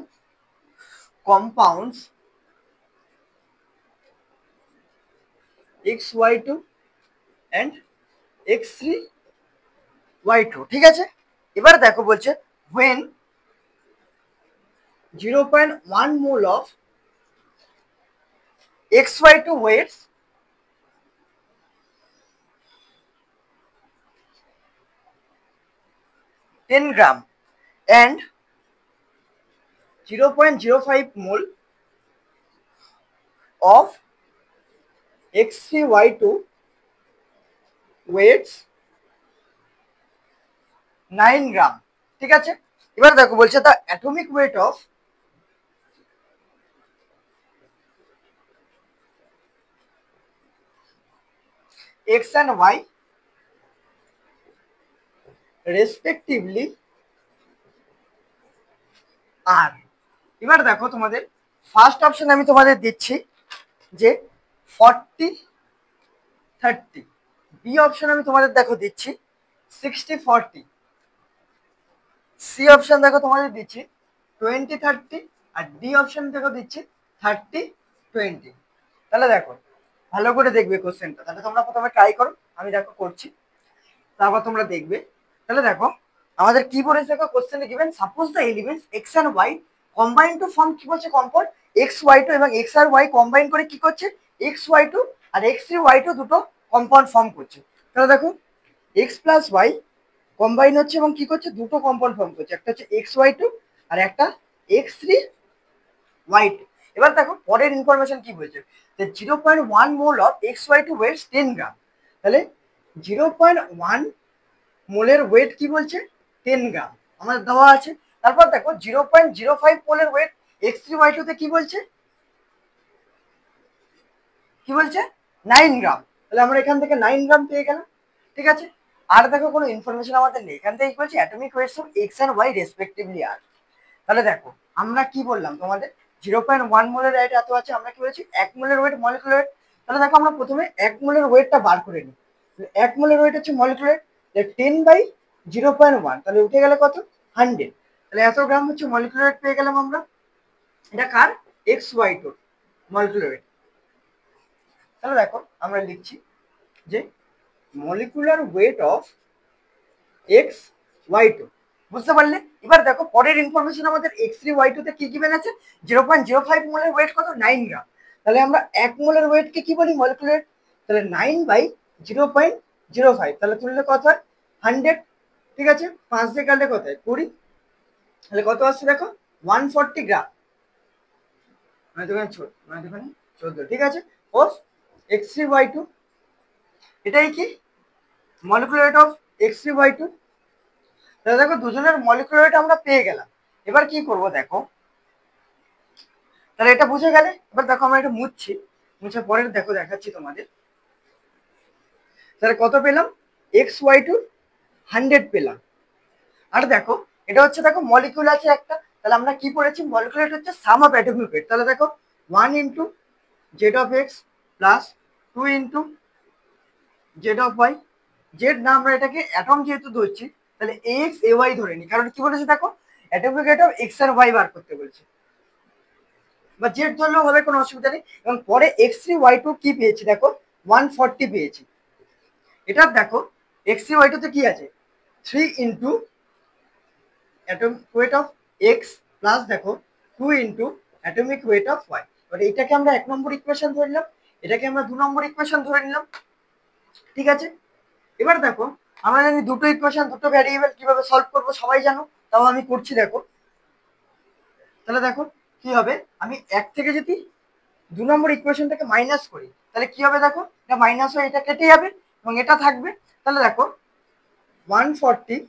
compounds XY2 and X3Y2। ঠিক আছে, এবার দেখো বলছে when 0.1 mole of XY2 weights 10 gram and 0.05 mole of X3Y2 weights 9 গ্রাম। ঠিক আছে, এবার দেখো বলছে the atomic weight of X and Y respectively আর। এবার দেখো তোমাদের ফার্স্ট অপশন আমি তোমাদের দিচ্ছি যে 40-30, বি অপশন আমি তোমাদের দেখো দিচ্ছি 60-40, সি অপশন দেখো তোমাদের দিচ্ছি 20-30, আর ডি অপশন দেখো দিচ্ছি 30-20। তাহলে দেখো ভালো করে দেখবে কোশ্চেনটা, তাহলে তোমরা প্রথমে ট্রাই করো, আমি দেখো করছি, তারপর তোমরা দেখবে। তাহলে দেখো আমাদের কি বলেছে দেখো কোশ্চেনে given suppose the elements X and Y combine to form কি বলছে কম্পাউন্ড XY2, এবং এক্স আর ওয়াই কম্বাইন করে কি করছে XY2 আর X3Y2 দুটো কম্পাউন্ড ফর্ম করছে। তাহলে দেখো এক্স প্লাস ওয়াই কম্বাইন হচ্ছে এবং কি করছে দুটো কম্পাউন্ড ফর্ম করছে, একটা হচ্ছে XY2 আর একটা X3Y2। এবার দেখো পরের ইনফরমেশন কি বলছে, যে 0.1 মোল অফ XY2 ওয়েটস 10 গ্রাম। তাহলে 0.1 মোলের ওয়েট কি বলছে, 10 গ্রাম আমাদের দেওয়া আছে। তারপর দেখো 0.05 মোলের ওয়েট X3Y2 তে কি বলছে, কি বলছে 9 গ্রাম। তাহলে আমরা এখান থেকে 9 গ্রাম পেয়ে গেলাম। ঠিক আছে, আর দেখো কোনো ইনফরমেশন আমাদের নেই, এখান থেকে কি বলছে atomic weights of X and Y respectively আর। তাহলে দেখো আমরা কি বললাম তোমাদের, 0.1 মোলের ওয়েট এত আছে, আমরা কি বলেছি 1 মোলের ওয়েট মলিকুলার ওয়েট। তাহলে দেখো আমরা প্রথমে 1 মোলের ওয়েটটা বার করে নিই। 1 মোলের ওয়েট হচ্ছে মলিকুলার ওয়েট, 10/0.1, তাহলে উঠে গেলে কত 100। তাহলে এত গ্রাম হচ্ছে মলিকুলার ওয়েট পেয়ে গেলাম আমরা। এটা কার, XY2 মলিকুলার ওয়েট। তাহলে দেখো আমরা লিখছি যে মলিকুলার ওয়েট অফ XY2, বুঝতে পারলে। এবার দেখো পরের ইনফরমেশন আমাদের X3Y2 তে কি গিভেন আছে, 0.05 মোলের ওয়েট কত 9 গ্রাম। তাহলে আমরা 1 মোলের ওয়েটকে কি বলি মলিকুলার। তাহলে 9/0.05, তাহলে তুললে কত হয় 100। ঠিক আছে, 5 দিয়ে কাটলে কত হয় 20, তাহলে কত আসছে দেখো 140 গ্রাম, মানে দেখুন ছোট, মানে দেখুন 14। ঠিক আছে, ও X3Y2 এটাই কি মলিকুলার ওয়েট অফ X3Y2। তাহলে দেখো দুজনের মলিকুলার ওয়েট আমরা পেয়ে গেলাম। এবার কি করব দেখো, তাহলে এটা বুঝে গেলে। এবার দেখো আমরা এটা মুছছি, মুছে পরে দেখো দেখাচ্ছি তোমাদের। তাহলে কত পেলাম, XY2 100 পেলাম। আর দেখো এটা হচ্ছে দেখো মলিকিউল আছে একটা, তাহলে আমরা কি পড়েছি মলিকুলার হচ্ছে সাম অফ অ্যাটমিক ওয়েট। তাহলে দেখো 1 into Z of X plus 2 into Z of Y. Z না আমরা এটাকে অ্যাটম যেহেতু ধরছি, তাহলে এক্স এ ওয়াই ধরে নি, কারণ কি বলেছে দেখো অ্যাটমিক ওয়েট অফ এক্স আর ওয়াই বার করতে বলছে, বা জেড ধরলেও হবে, কোনো অসুবিধা নেই। এবং পরে X3Y2 কি পেয়েছি দেখো 140 পেয়েছি। এটা দেখো X3Y2 তে কি আছে 3 into atomic weight of X plus দেখো 2 into atomic weight of Y. এবার এটাকে আমরা 1 নম্বর ইকুয়েশন ধরে নিলাম, এটাকে আমরা 2 নম্বর ইকুয়েশন ধরে নিলাম। ঠিক আছে, এবার দেখো আমরা জানি দুটো ইকুয়েশন দুটো ভ্যারিয়েবল কিভাবে সলভ করবো সবাই জানো, তাও আমি করছি দেখো। তাহলে দেখো কি হবে, আমি 1 থেকে যদি 2 নম্বর ইকুয়েশনটাকে মাইনাস করি, তাহলে কি হবে দেখো, এটা মাইনাস হয়ে এটা কেটে যাবে এবং এটা থাকবে। তাহলে দেখো 140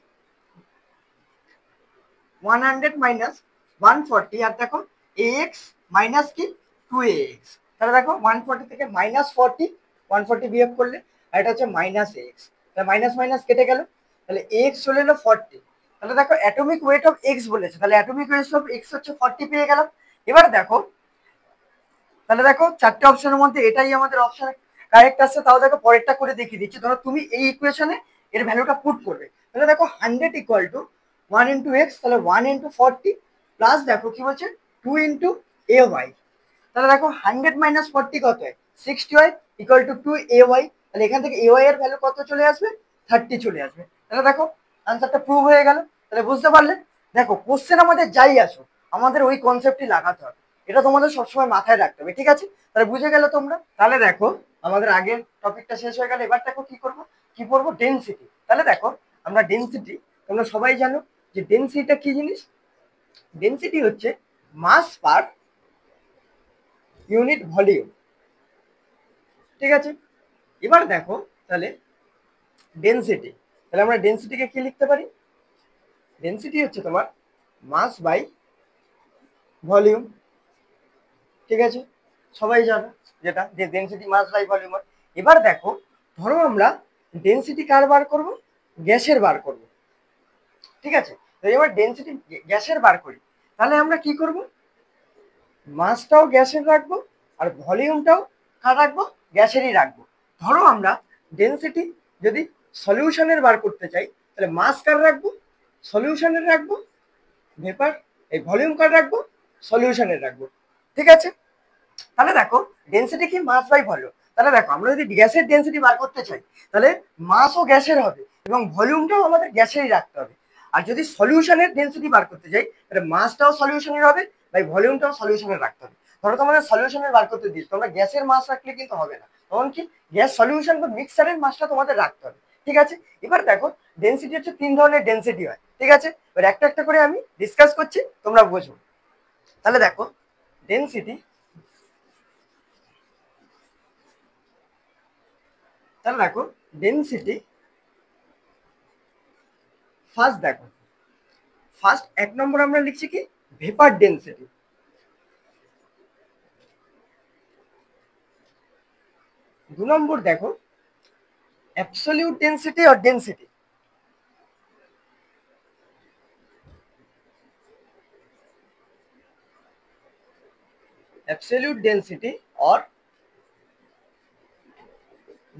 100 মাইনাস 140, আর দেখো ax মাইনাস কি 2ax। তাহলে দেখো 140 থেকে মাইনাস 40, 140 বিয়োগ করলে, আর এটা হচ্ছে মাইনাস এক্স। তাহলে মাইনাস মাইনাস কেটে গেল, তাহলে এক্স চলে এলো 40। তাহলে দেখো অ্যাটমিক ওয়েট অফ এক্স বলেছে, তাহলে অ্যাটমিক ওয়েট অফ এক্স হচ্ছে 40 পেয়ে গেলাম। এবার দেখো, তাহলে দেখো চারটে অপশনের মধ্যে এটাই আমাদের অপশন কারেক্ট আসছে। তাও দেখো পরেরটা করে দেখিয়ে দিচ্ছি। ধরো তুমি এই ইকুয়েশনে এর ভ্যালুটা পুট করবে, তাহলে দেখো 100 ইকুয়াল টু 1 ইন্টু এক্স, তাহলে 1 ইন্টু 40 প্লাস দেখো কি বলছে 2 ইন্টু এ ওয়াই। তাহলে দেখো 100 মাইনাস 40 কত হয় 60 হয়, ইকুয়াল টু 2 এ ওয়াই। তাহলে এখান থেকে এ ওয়াই এর ভ্যালু কত চলে আসবে 30 চলে আসবে। তাহলে দেখো আনসারটা প্রুভ হয়ে গেল। তাহলে বুঝতে পারলে, দেখো কোশ্চেন আমাদের যাই আসো আমাদের ওই কনসেপ্টই লাগাতে হবে, এটা তোমাদের সবসময় মাথায় রাখতে হবে। ঠিক আছে, তাহলে বুঝে গেলে তোমরা। তাহলে দেখো আমাদের আগের টপিকটা শেষ হয়ে গেল, এবার দেখো কি করবো, কি পড়বো ডেনসিটি। তাহলে দেখো আমরা ডেনসিটি, তোমরা সবাই জানো যে ডেনসিটিটা কি জিনিস। ডেনসিটি হচ্ছে মাস পার ইউনিট ভলিউম। ঠিক আছে, এবার দেখো তাহলে ডেনসিটি, তাহলে আমরা ডেনসিটিকে কি লিখতে পারি, ডেনসিটি হচ্ছে তোমার মাস বাই ভলিউম। ঠিক আছে, সবাই জানো যেটা, যে ডেনসিটি মাস বাই ভলিউম। এবার দেখো ধরো আমরা ডেনসিটি কার বার করব, গ্যাসের বার করব। ঠিক আছে, তো এবার ডেনসিটি গ্যাসের বার করি, তাহলে আমরা কি করব, মাসটাও গ্যাসের রাখবো আর ভলিউমটাও কার রাখবো, গ্যাসেরই রাখবো। ধরো আমরা ডেনসিটি যদি সলিউশনের বার করতে চাই, তাহলে মাস কার রাখবো, সলিউশনের রাখবো, ভেপার এই ভলিউম কার রাখবো, সলিউশনের রাখবো। ঠিক আছে, তাহলে দেখো ডেনসিটি কি মাস বাই ভলিউম। তাহলে দেখো আমরা যদি গ্যাসের ডেনসিটি বার করতে চাই, তাহলে মাসও গ্যাসের হবে এবং ভলিউমটাও আমাদের গ্যাসেরই রাখতে হবে। আর যদি সলিউশনের ডেনসিটি বার করতে চাই, তাহলে মাসটাও সলিউশনের হবে, বাই ভলিউমটাও সলিউশনের রাখতে হবে। ধরো তোমাদের সলিউশনের বার করতে দিই, তোমরা গ্যাসের মাস রাখলে কিন্তু হবে না, তখন কি গ্যাস সলিউশন বা মিক্সারের মাসটা তোমাদের রাখতে হবে। ঠিক আছে, এবার দেখো ডেনসিটি হচ্ছে 3 ধরনের ডেনসিটি হয়। ঠিক আছে, এবার একটা একটা করে আমি ডিসকাস করছি, তোমরা বোঝো। তাহলে দেখো ডেনসিটি তাহলে দেখো ডেনসিটি ফার্স্ট দেখো, ফার্স্ট 1 নম্বর আমরা লিখছি কি ভেপার ডেনসিটি। 2 নম্বর দেখো absolute density or density. Absolute density or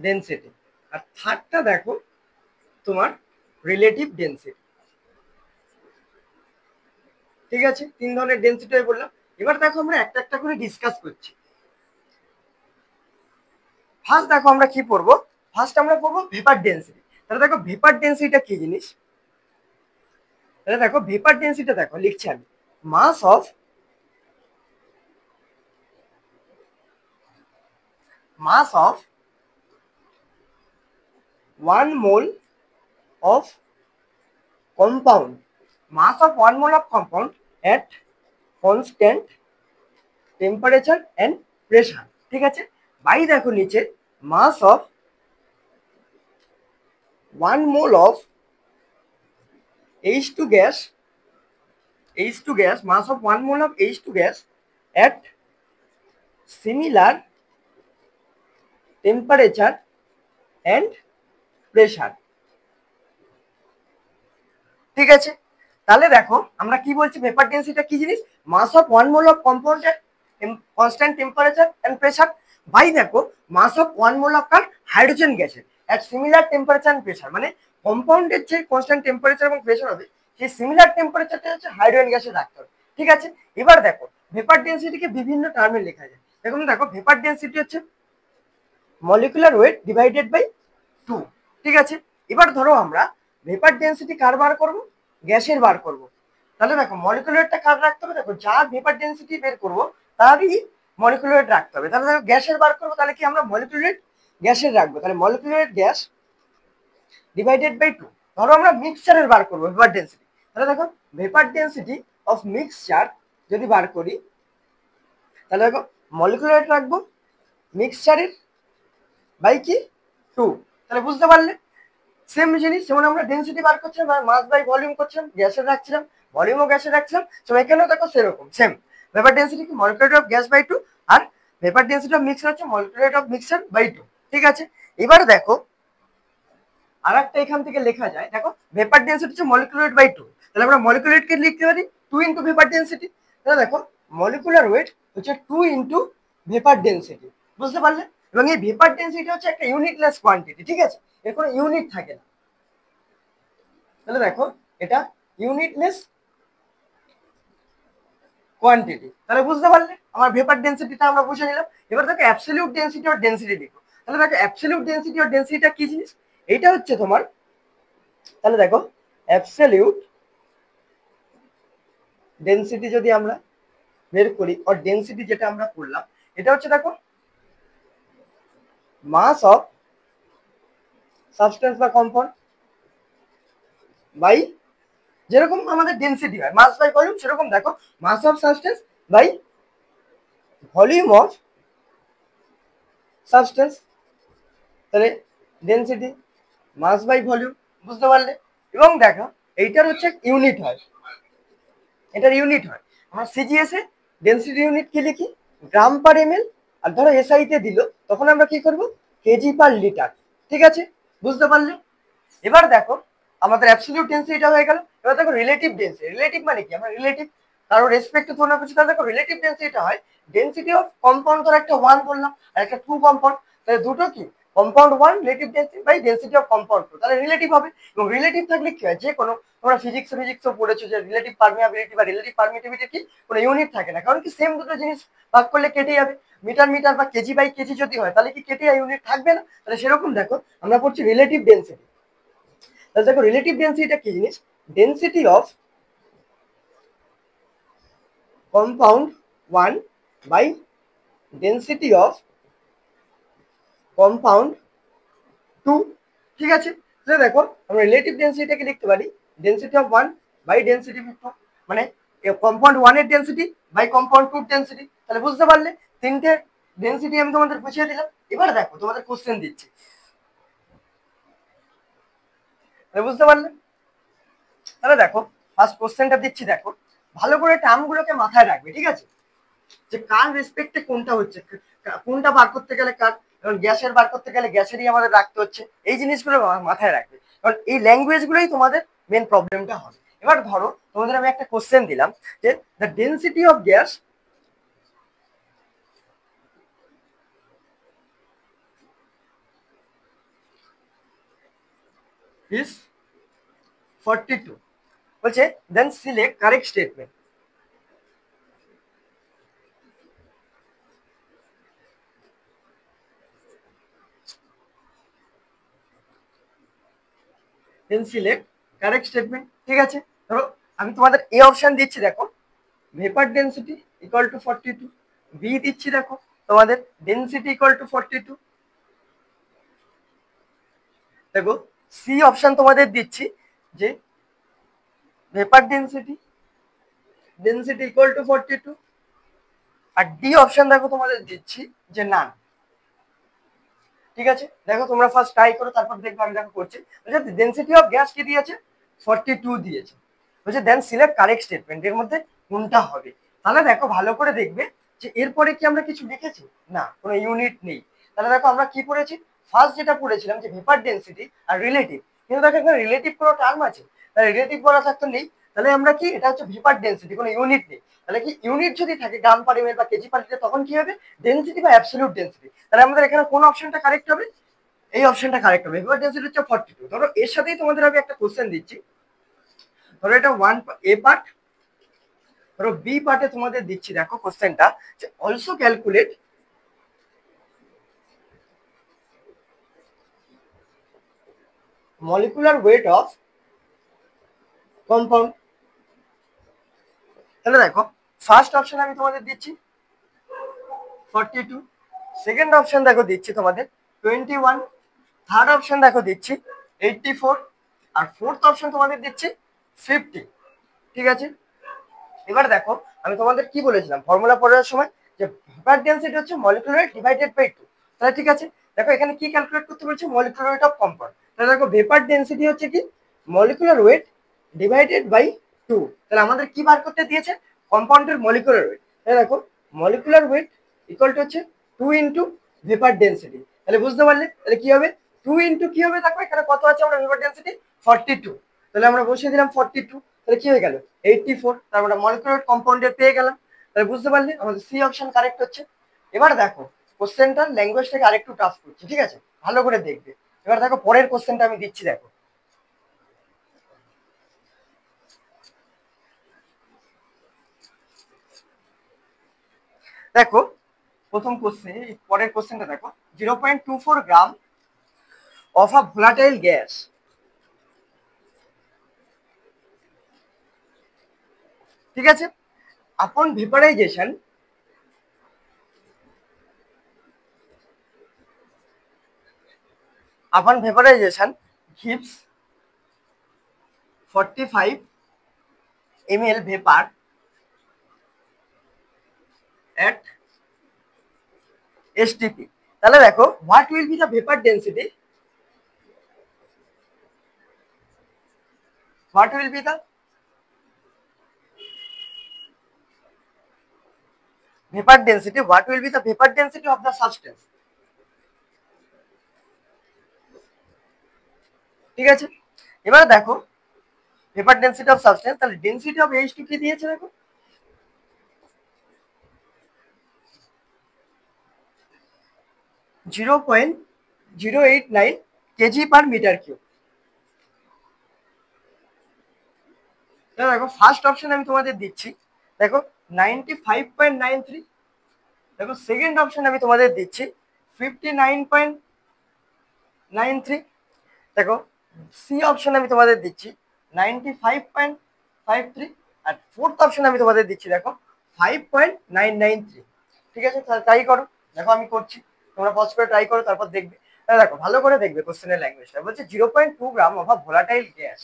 density. আর থার্ডটা দেখো তোমার রিলেটিভ ডেনসিটি। ঠিক আছে, 3 ধরনের ডেনসিটি আমি বললাম। এবার দেখো আমরা একটা একটা করে ডিসকাস করছি। ফার্স্ট দেখো আমরা কি পড়বো, ফার্স্ট আমরা পড়বো ভেপার ডেনসিটি। তাহলে দেখো ভেপার ডেনসিটিটা কি জিনিস, তাহলে দেখো ভেপার ডেনসিটিটা দেখো লিখছি আমি, মাস of 1 mole of compound, mass of 1 mole of compound at constant temperature and pressure। ঠিক আছে, বাই দেখো নিচে মাস of 1 mole of H2 gas, mass of 1 mole of H2 gas at similar temperature and pressure। ঠিক আছে, তাহলে দেখো আমরা কি বলছি, ভেপার ডেনসিটিটা কি জিনিস, mass of 1 mole of compound at constant temperature and pressure by দেখো মাস অফ 1 মোল অফ কার হাইড্রোজেন গ্যাসের at similar temperature and pressure. মানে কম্পাউন্ডের যে কনস্ট্যান্ট টেম্পারেচার এবং প্রেসার হবে সেই সিমিলার টেম্পারেচারটা হচ্ছে হাইড্রোজেন গ্যাসে রাখতে হবে। ঠিক আছে, এবার দেখো ভেপার ডেনসিটিকে বিভিন্ন টার্মে লেখা যায়। দেখো ভেপার ডেনসিটি হচ্ছে মলিকুলার ওয়েট ডিভাইডেড বাই 2। ঠিক আছে, এবার ধরো আমরা ভেপার ডেনসিটি কার বার করব, গ্যাসের বার করব। তাহলে দেখো মলিকুলার ওয়েটটা কার রাখতে হবে, দেখো যার ভেপার ডেনসিটি বের করব তারই মলিকুলার ওয়েট রাখতে হবে। তাহলে দেখো গ্যাসের বার করবো, তাহলে কি আমরা মলিকুলার ওয়েট গ্যাসের রাখবো, তাহলে molecular weight gas divided by 2। ধরো আমরা মিক্সচারের বার করবো ভেপার ডেনসিটি, তাহলে দেখো ভেপার ডেনসিটি অফ মিক্সচার যদি বার করি তাহলে দেখো মলিকুলার ওয়েট রাখবো মিক্সচারের বাই কি 2। তাহলে বুঝতে পারলে সেম জিনিস, যেমন আমরা ডেনসিটি বার করছিলাম মাস বাই ভলিউম করছিলাম, গ্যাসের রাখছিলাম ভলিউমও গ্যাসের রাখছিলাম, তো এখানেও দেখো সেরকম সেম ভেপার ডেনসিটি কি মলিকুলার অফ গ্যাস বাই 2 আর ভেপার ডেনসিটি অফ মিক্সচার হচ্ছে মলিকুলার অফ মিক্সচার বাই 2। ঠিক আছে, এবার দেখো আর একটা এখান থেকে লেখা যায়, দেখো ভেপার ডেনসিটি হচ্ছে মলিকুলার ওয়েট বাই 2, তাহলে আমরা মলিকুলার ওয়েটকে লিখতে পারি 2 ইন্টু ভেপার ডেনসিটি। তাহলে দেখো মলিকুলার ওয়েট হচ্ছে 2 ইন্টু ভেপার ডেনসিটি। বুঝতে পারলে, এবং এই ভেপার ডেনসিটি হচ্ছে একটা ইউনিটলেস কোয়ান্টিটি। ঠিক আছে, এর কোনো ইউনিট থাকে না। তাহলে দেখো এটা ইউনিটলেস কোয়ান্টিটি। তাহলে বুঝতে পারলে আমার ভেপার ডেনসিটিটা আমরা বুঝে নিলাম। এবার দেখো অ্যাবসলিউট ডেনসিটি আর ডেনসিটি লিখো। তাহলে দেখো অ্যাবসলিউট ডেনসিটি আর ডেনসিটিটা কি জিনিস, এইটা হচ্ছে তোমার, তাহলে দেখো অ্যাবসলিউট ডেনসিটি যদি আমরা বের করি আর ডেনসিটি যেটা আমরা করলাম এটা হচ্ছে দেখো মাস অফ সাবস্টেন্স বা কম্পাউন্ড বাই, যেরকম আমাদের ডেনসিটি হয় মাস বাই ভলিউম, সেরকম দেখো mass of substance by volume of substance. তাহলে ডেনসিটি মাস বাই ভলিউম, বুঝতে পারলে। এবং দেখো এইটার হচ্ছে ইউনিট হয়, এটার ইউনিট হয় আমরা সিজিএস এ ডেনসিটি ইউনিট কি লিখি গ্রাম পার এমএল, আর ধরো এসআই তে দিল তখন আমরা কি করব কেজি পার লিটার। ঠিক আছে, বুঝতে পারলে। এবার দেখো আমাদের অ্যাবসলিউট ডেনসিটিটা হয়ে গেল। এবার দেখো রিলেটিভ ডেনসিটি, রিলেটিভ মানে কি আমরা রিলেটিভ কারো রেসপেক্টে তুলনা করছি। তাহলে দেখো রিলেটিভ ডেনসিটিটা হয় ডেনসিটি অফ কম্পাউন্ড, ধরো একটা 1 বললাম আর একটা 2 কম্পাউন্ড, তাহলে দুটো কি compound 1 relative density by density of compound 2, তাহলে রিলেটিভ হবে। এবং রিলেটিভ থাকলে কি হয়, যে কোনো তোমরা ফিজিক্সও পড়েছো যে রিলেটিভ পারমিয়াবিলিটি বা রিলেটিভ পারমিটিভিটি কি কোনো ইউনিট থাকে না, কারণ কি সেম দুটো জিনিস ভাগ করলে কেটে যাবে। মিটার মিটার বা কেজি বাই কেজি যদি হয় তাহলে কি কেটে যায়, ইউনিট থাকবে না। তাহলে সেরকম দেখো আমরা পড়ছি রিলেটিভ ডেনসিটি। তাহলে দেখো রিলেটিভ ডেনসিটিটা কি জিনিস, density of compound 1 by density of compound 2। ঠিক আছে, তাহলে দেখো আমরা রিলেটিভ ডেনসিটিটাকে লিখতে পারি density of 1 by density of 2, মানে কম্পাউন্ড 1 এর ডেনসিটি বাই কম্পাউন্ড 2 এর ডেনসিটি। তাহলে বুঝতে পারলে তিনটে ডেনসিটি আমি তোমাদের বুঝিয়ে দিলাম। এবার দেখো তোমাদের কোশ্চেন দিচ্ছি, বুঝতে পারলে? তাহলে দেখো ফার্স্ট কোশ্চেনটা দিচ্ছি, দেখো ভালো করে টার্মগুলোকে মাথায় রাখবে, ঠিক আছে? যে কার রেসপেক্টে কোনটা হচ্ছে, কোনটা বার করতে গেলে কার, কারণ গ্যাসের বার করতে গেলে গ্যাসেরই আমাদের রাখতে হচ্ছে, এই জিনিসগুলো মাথায় রাখবে, কারণ এই ল্যাঙ্গুয়েজগুলোই তোমাদের মেন প্রবলেমটা হবে। এবার ধরো তোমাদের আমি একটা কোশ্চেন দিলাম যে the density of gas is 42, বলছে then select correct statement. Then select correct statement, ঠিক আছে? ধরো আমি তোমাদের এ অপশন দিচ্ছি, দেখো vapour density equal to 42, B দিচ্ছি দেখো তোমাদের ডেন্সিটি ইকুয়াল টু 42, দেখো সি অপশন তোমাদের দিচ্ছি যে ভেপার ডেন্সিটি ইকুয়াল টু 42, আর ডি অপশন দেখো তোমাদের দিচ্ছি যে নান। ঠিক আছে, দেখো তোমরা ফার্স্ট ট্রাই করো, তারপর দেখবো আমি দেখো করছি। বলছে ডেন্সিটি অফ গ্যাস কি দিয়েছে, 42 দিয়েছে, বলছে দেন সিলেক্ট কারেক্ট স্টেটমেন্ট, এর মধ্যে কোনটা হবে। তাহলে দেখো ভালো করে দেখবে যে এরপরে কি আমরা কিছু লিখেছি, না কোনো ইউনিট নেই। তাহলে দেখো আমরা কি পড়েছি, ফার্স্ট যেটা পড়েছিলাম যে ভেপার ডেন্সিটি আর রিলেটিভ, কিন্তু দেখো এখানে রিলেটিভ কোনো টার্ম আছে, তাহলে রিলেটিভ বলা থাকতো নেই, তাহলে আমরা কি এটা হচ্ছে ভেপার ডেন্সিটি, কোনো ইউনিট নেই, তাহলে কি ইউনিট যদি থাকে গ্রাম পার এমএল বা কেজি পার লিটার, তখন কি হবে ডেন্সিটি বা অ্যাবসলিউট ডেন্সিটি। তাহলে আমাদের এখানে কোন অপশনটা কারেক্ট হবে, এই অপশনটা কারেক্ট হবে। ভেপার ডেন্সিটি হচ্ছে 42। ধরো এর সাথেই তোমাদের আমি একটা কোশ্চেন দিচ্ছি, ধরো এটা ওয়ান এ পার্ট, ধরো বি পার্টে তোমাদের দিচ্ছি, দেখো কোশ্চেনটা যে also calculate molecular weight of compound. তাহলে দেখো ফার্স্ট অপশন আমি তোমাদের দিচ্ছি 42, সেকেন্ড অপশন দেখো দিচ্ছি তোমাদের 21, থার্ড অপশন দেখো দিচ্ছি 84, আর ফোর্থ অপশন তোমাদের দিচ্ছি 50। ঠিক আছে, এবার দেখো আমি তোমাদের কি বলেছিলাম ফর্মুলা পড়ার সময়, যে ভেপার ডেন্সিটি হচ্ছে মলিকুলার ওয়েট ডিভাইডেড বাই 2। তাহলে ঠিক আছে, দেখো এখানে কি ক্যালকুলেট করতে বলছে, মলিকুলার ওয়েট অফ কম্পাউন্ড। তাহলে দেখো ভেপার ডেন্সিটি হচ্ছে কি মলিকুলার ওয়েট ডিভাইডেড বাই 2, তাহলে আমাদের কি বার করতে দিয়েছে, কম্পাউন্ডের মলিকুলার ওয়েট। তাহলে দেখো মলিকুলার ওয়েট ইকুয়াল টু হচ্ছে 2 ইন্টু ভেপার ডেন্সিটি। তাহলে বুঝতে পারলে তাহলে কি হবে, 2 ইন্টু কি হবে, দেখো এখানে কত আছে আমরা ভেপার ডেন্সিটি 42, তাহলে আমরা বসিয়ে দিলাম 42, তাহলে কি হয়ে গেল 84, তারপরে মলিকুলার কম্পাউন্ডের পেয়ে গেলাম। তাহলে বুঝতে পারলে আমাদের সি অপশন কারেক্ট হচ্ছে। এবার দেখো কোশ্চেনটার ল্যাঙ্গুয়েজটাকে আরেকটু টাফ করছি, ঠিক আছে, ভালো করে দেখবে। এবার দেখো পরের কোশ্চেনটা আমি দিচ্ছি, দেখো দেখো প্রথম কোশ্চেন, পরের কোশ্চেনটা দেখো 0.24 gram of a volatile gas, ঠিক আছে, আপন vaporisation gives 45 ml vapor at STP। তাহলে দেখো what will be the vapour density, what will be the vapor density, what will be the vapor density of the substance। ঠিক আছে, এবার দেখো ভেপার ডেন্সিটি অফ সাবস্টেন্স, তাহলে ডেন্সিটি অফ H2 কি দিয়েছে দেখো 0.089 কেজি পার মিটার কিউব। দেখো ফার্স্ট অপশন আমি তোমাদের দিচ্ছি, দেখো 95.93, দেখো সেকেন্ড অপশন আমি তোমাদের দিচ্ছি 59.93, দেখো সি অপশন আমি তোমাদের দিচ্ছি 95.53, আর ফোর্থ অপশন আমি তোমাদের দিচ্ছি দেখো 5.993। ঠিক আছে, তাহলে ট্রাই করো, দেখো আমি করছি, তোমরা পজ করে ট্রাই করো, তারপর দেখবে। তাহলে দেখো ভালো করে দেখবে কোশ্চেনের ল্যাঙ্গুয়েজটা, বলছে 0.2 gram of a volatile gas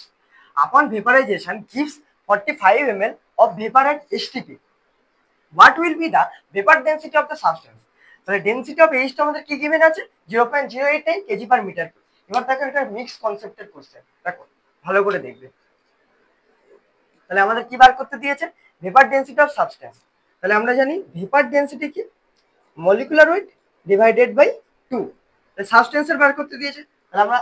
আপন vaporisation gives 45 ml of vapor at STP, what will be the vapor density of the substance। তাহলে ডেন্সিটি অফ এইচটা আমাদের কি গিভেন আছে 0.089 কেজি পার মিটার। এবার দেখো এটা মিক্স কনসেপ্টের কোশ্চেন, দেখো ভালো করে দেখবে। তাহলে আমাদের কি বার করতে দিয়েছে? Vapour density of substance. তাহলে আমরা জানি ভেপার ডেন্সিটি কি? Molecular weight divided by 2। সাবস্টেন্সের বার করতে দিয়েছে, তাহলে আমরা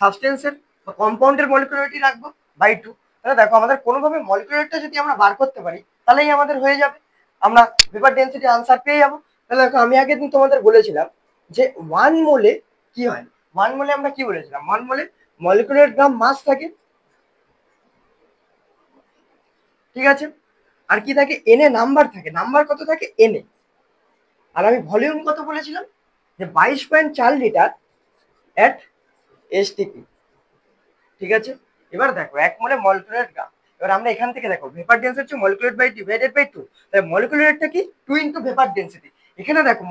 সাবস্টেন্সের বা কম্পাউন্ডের মলিকুলার ওয়েটই রাখবো বাই 2। তাহলে দেখো আমাদের কোনোভাবে মলিকুলার ওয়েটটা যদি আমরা বার করতে পারি তাহলেই আমাদের হয়ে যাবে, আমরা ভেপার ডেন্সিটি আনসার পেয়ে যাবো। তাহলে দেখো আমি আগের দিন তোমাদের বলেছিলাম যে 1 মোলে কি হয়, 1 মোলে আমরা কি বলেছিলাম, 1 মোলে মলিকুলার গ্রাম মাস থাকে, ঠিক আছে, আর কি থাকে, এনে নাম্বার থাকে, নাম্বার কত থাকে, এনে। আর আমি ভলিউম কত বলেছিলাম, যে 22.4 লিটার অ্যাট এসটিপি, ঠিক আছে। এবার দেখো 1 মোলে মলিকুলার গ্রাম, এবার আমরা এখান থেকে দেখো ভেপার ডেন্সিটি হচ্ছে মলিকুলার বাই ডিভাইডেড বাই 2, তাহলে মলিকুলার রেটটা কি 2 ইন্টু ভেপার ডেন্সিটি। এখানে দেখো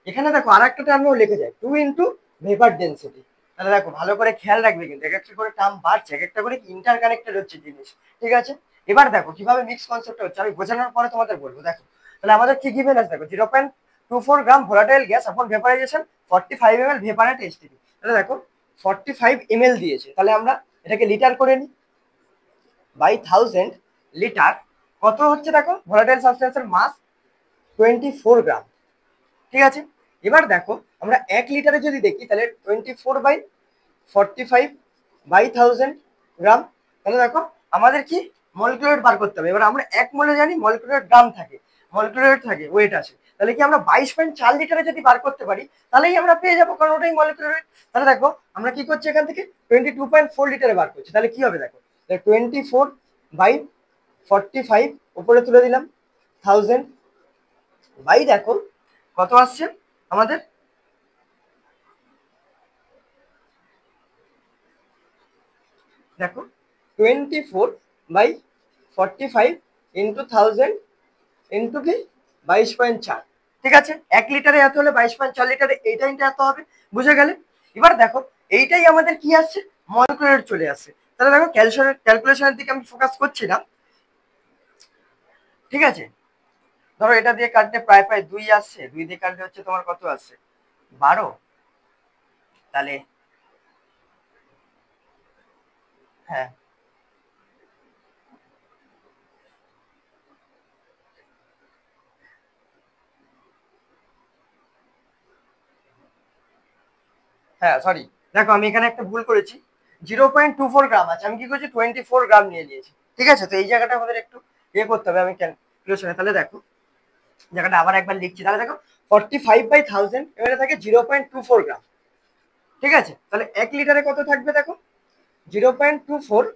এখানে দেখো আর একটা টার্মও লিখে যায় 2 ইন্টু ভেপার ডেন্সিটি। তাহলে দেখো ভালো করে খেয়াল রাখবে, কিন্তু এক একটা করে টার্ম বাড়ছে, এক একটা করে ইন্টার কানেক্টেড হচ্ছে জিনিস, ঠিক আছে। এবার দেখো কিভাবে মিক্স কনসেপ্ট হচ্ছে আমি বোঝানোর পরে তোমাদের বলবো। দেখো তাহলে আমাদের কি গিভেন আছে, দেখো 0.24 গ্রাম ভোলাটাইল গ্যাস আপন ভেপারাইজেশন 45 ml ভেপার এট এসটিপি। তাহলে দেখো 45 ml দিয়েছে, তাহলে আমরা এটাকে লিটার করে নিই, বাই 1000 লিটার কত হচ্ছে, দেখো ভোলাটাইল সাবস্টেন্সের মাস 24 গ্রাম, ঠিক আছে। এবার দেখো আমরা 1 লিটারে যদি দেখি তাহলে 24/45 বাই 1000 গ্রাম, তাহলে দেখো আমাদের কি মলিকুলার বার করতে হবে। এবার আমরা 1 মোলে জানি মলিকুলার গ্রাম থাকে, মলিকুলার থাকে, ওয়েট আছে, তাহলে কি আমরা 22.4 লিটারে যদি বার করতে পারি তাহলেই আমরা পেয়ে যাবো, কারণ ওটাই মলিকুলার ওয়েট। তাহলে দেখো আমরা কি করছি, এখান থেকে 22.4 লিটারে বার করছি, তাহলে কি হবে দেখো 24/45 উপরে তুলে দিলাম 1000 বাই দেখো কত আসছে আমাদের, দেখো 24/45 ইন্টু 1000 ইন্টু কি 22.4, ঠিক আছে। 1 লিটারে এত হলে 22.4 লিটারে এইটা ইন্টু এত হবে, বুঝে গেলে। এবার দেখো এইটাই আমাদের কি আসছে, মলিকুলার চলে আসছে। তাহলে দেখো ক্যালকুলেশনের দিকে আমি ফোকাস করছি না, ঠিক আছে। ধরো এটা দিয়ে কাটলে প্রায় প্রায় 2 আসছে, 2 দিয়ে কাটলে হচ্ছে তোমার কত আসছে 12, তাহলে হ্যাঁ হ্যাঁ সরি, দেখো আমি এখানে একটা ভুল করেছি, 0.24 গ্রাম আছে, আমি কি করছি 24 গ্রাম নিয়ে নিয়েছি, ঠিক আছে। তো এই জায়গাটা আমাদের একটু ইয়ে করতে হবে, আমি ক্যালকুলেশনে, তাহলে দেখো জায়গাটা আবার একবার লিখছি, তাহলে দেখো 45/1000 এবারে থাকে 0.24 গ্রাম, ঠিক আছে। তাহলে 1 লিটারে কত থাকবে দেখো 0.24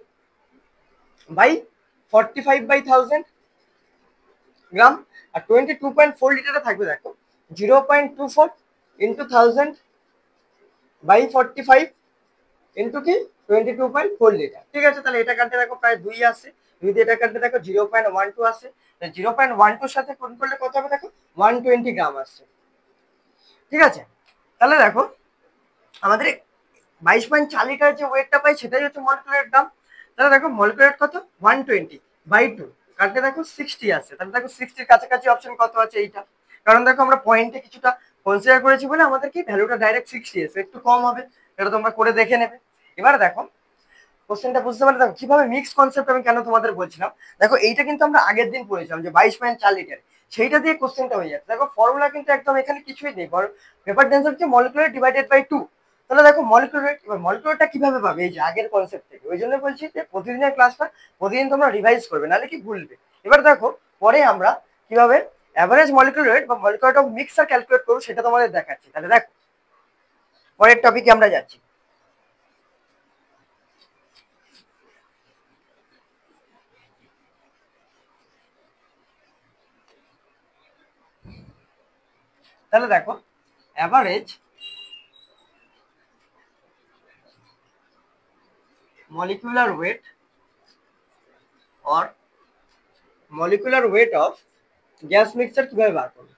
বাই 45/1000 গ্রাম, আর 22.4 লিটারে থাকবে দেখো 0.24 ইন্টু 1000 বাই 45 ইন্টু কি 22.4 লিটার, ঠিক আছে। তাহলে এটা কাটতে দেখো প্রায় 2 আসছে, 2 দিয়ে এটা কাটতে দেখো 0.12 আসছে, 0.12 সাথে গুণ করলে কত হবে দেখো 120 গ্রাম আসছে, ঠিক আছে। তাহলে দেখো আমাদের 22.4 লিটার যে ওয়েটটা পাই সেটাই হচ্ছে মলিকুলার গ্রাম। তাহলে দেখো মলিকুলার কত 120/2, কাটলে দেখো 60 আসছে, তাহলে দেখো 60-র কাছাকাছি অপশন কত আছে এইটা, কারণ দেখো আমরা পয়েন্টে কিছুটা কনসিডার করেছি বলে আমাদের কি ভ্যালুটা ডাইরেক্ট 60 এসে, একটু কম হবে, এটা তোমরা করে দেখে নেবে। এবার দেখো কোশ্চেনটা বুঝতে পারলে, দেখো কিভাবে মিক্স কনসেপ্ট আমি কেন তোমাদের বলছিলাম, দেখো এইটা কিন্তু আমরা আগের দিন পড়েছিলাম যে 22.4 লিটার, সেইটা দিয়ে কোশ্চেনটা হয়ে যাচ্ছে। দেখো ফর্মুলা কিন্তু একদম এখানে কিছুই নেই, পেপার ডেন্স হচ্ছে মলিকুলার ডিভাইডেড বাই 2। তাহলে দেখো মলিকুলার, এবার মলিকুলারটা কিভাবে পাবে, এই যে আগের কনসেপ্ট থেকে, ওই জন্য বলছি যে প্রতিদিনের ক্লাসটা প্রতিদিন তোমরা রিভাইজ করবে, নাহলে কি ভুলবে। এবার দেখো পরে আমরা কিভাবে অ্যাভারেজ মলিকুলার ওয়েট বা মলিকুলার অফ মিক্সার ক্যালকুলেট করবো সেটা তোমাদের দেখাচ্ছি। তাহলে দেখো পরের টপিকে আমরা যাচ্ছি। তাহলে দেখো average molecular weight or molecular weight of gas mixture কিভাবে বার করবে,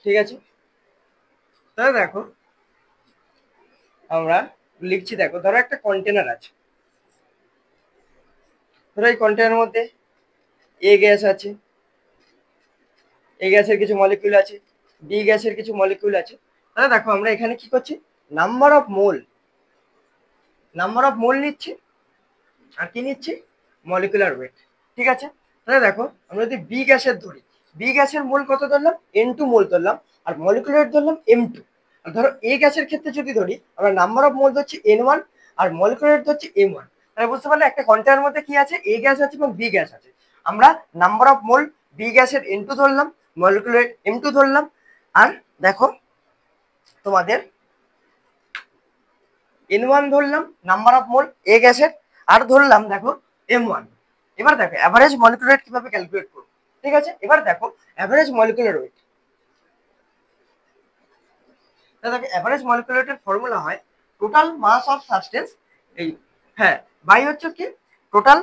ঠিক আছে। তাহলে দেখো আমরা লিখছি, দেখো ধরো একটা কন্টেনার আছে, ধরো এই কন্টেনারের মধ্যে এ গ্যাস আছে, এ গ্যাসের কিছু মলিকিউল আছে, বি গ্যাসের কিছু মলিকিউল আছে। তাহলে দেখো আমরা এখানে কি করছি, নাম্বার অফ মোল নিচ্ছি, আর কি নিচ্ছি, মলিকুলার ওয়েট। ঠিক আছে, তাহলে দেখো আমরা যদি বি গ্যাসের ধরি, বি গ্যাসের মোল কত ধরলাম, N2 মোল ধরলাম, আর মলিকুলার ওয়েট ধরলাম M2। আর ধরো এ গ্যাসের ক্ষেত্রে যদি ধরি, আমরা নাম্বার অফ মোল ধরছি N1 আর মলিকুলার ওয়েট ধরছি M1। তাহলে বুঝতে পারলে একটা কন্টেনারের মধ্যে কি আছে, এ গ্যাস আছে এবং বি গ্যাস আছে। আমরা নাম্বার অফ মোল বি গ্যাসের N2 ধরলাম, মলিকুলার ওয়েট M2 ধরলাম, আর দেখো তোমাদের N1 ধরলাম নাম্বার অফ মোল এ গ্যাসের, আর ধরলাম দেখো M1। এবার দেখো অ্যাভারেজ মলিকুলার ওয়েট কিভাবে ক্যালকুলেট করবো। ঠিক আছে, এবার দেখো অ্যাভারেজ মলিকুলার ওয়েট, দেখো অ্যাভারেজ মলিকুলার ওয়েটের ফর্মুলা হয় টোটাল মাস অফ সাবস্টেন্স, এই হ্যাঁ বাই হচ্ছে কি টোটাল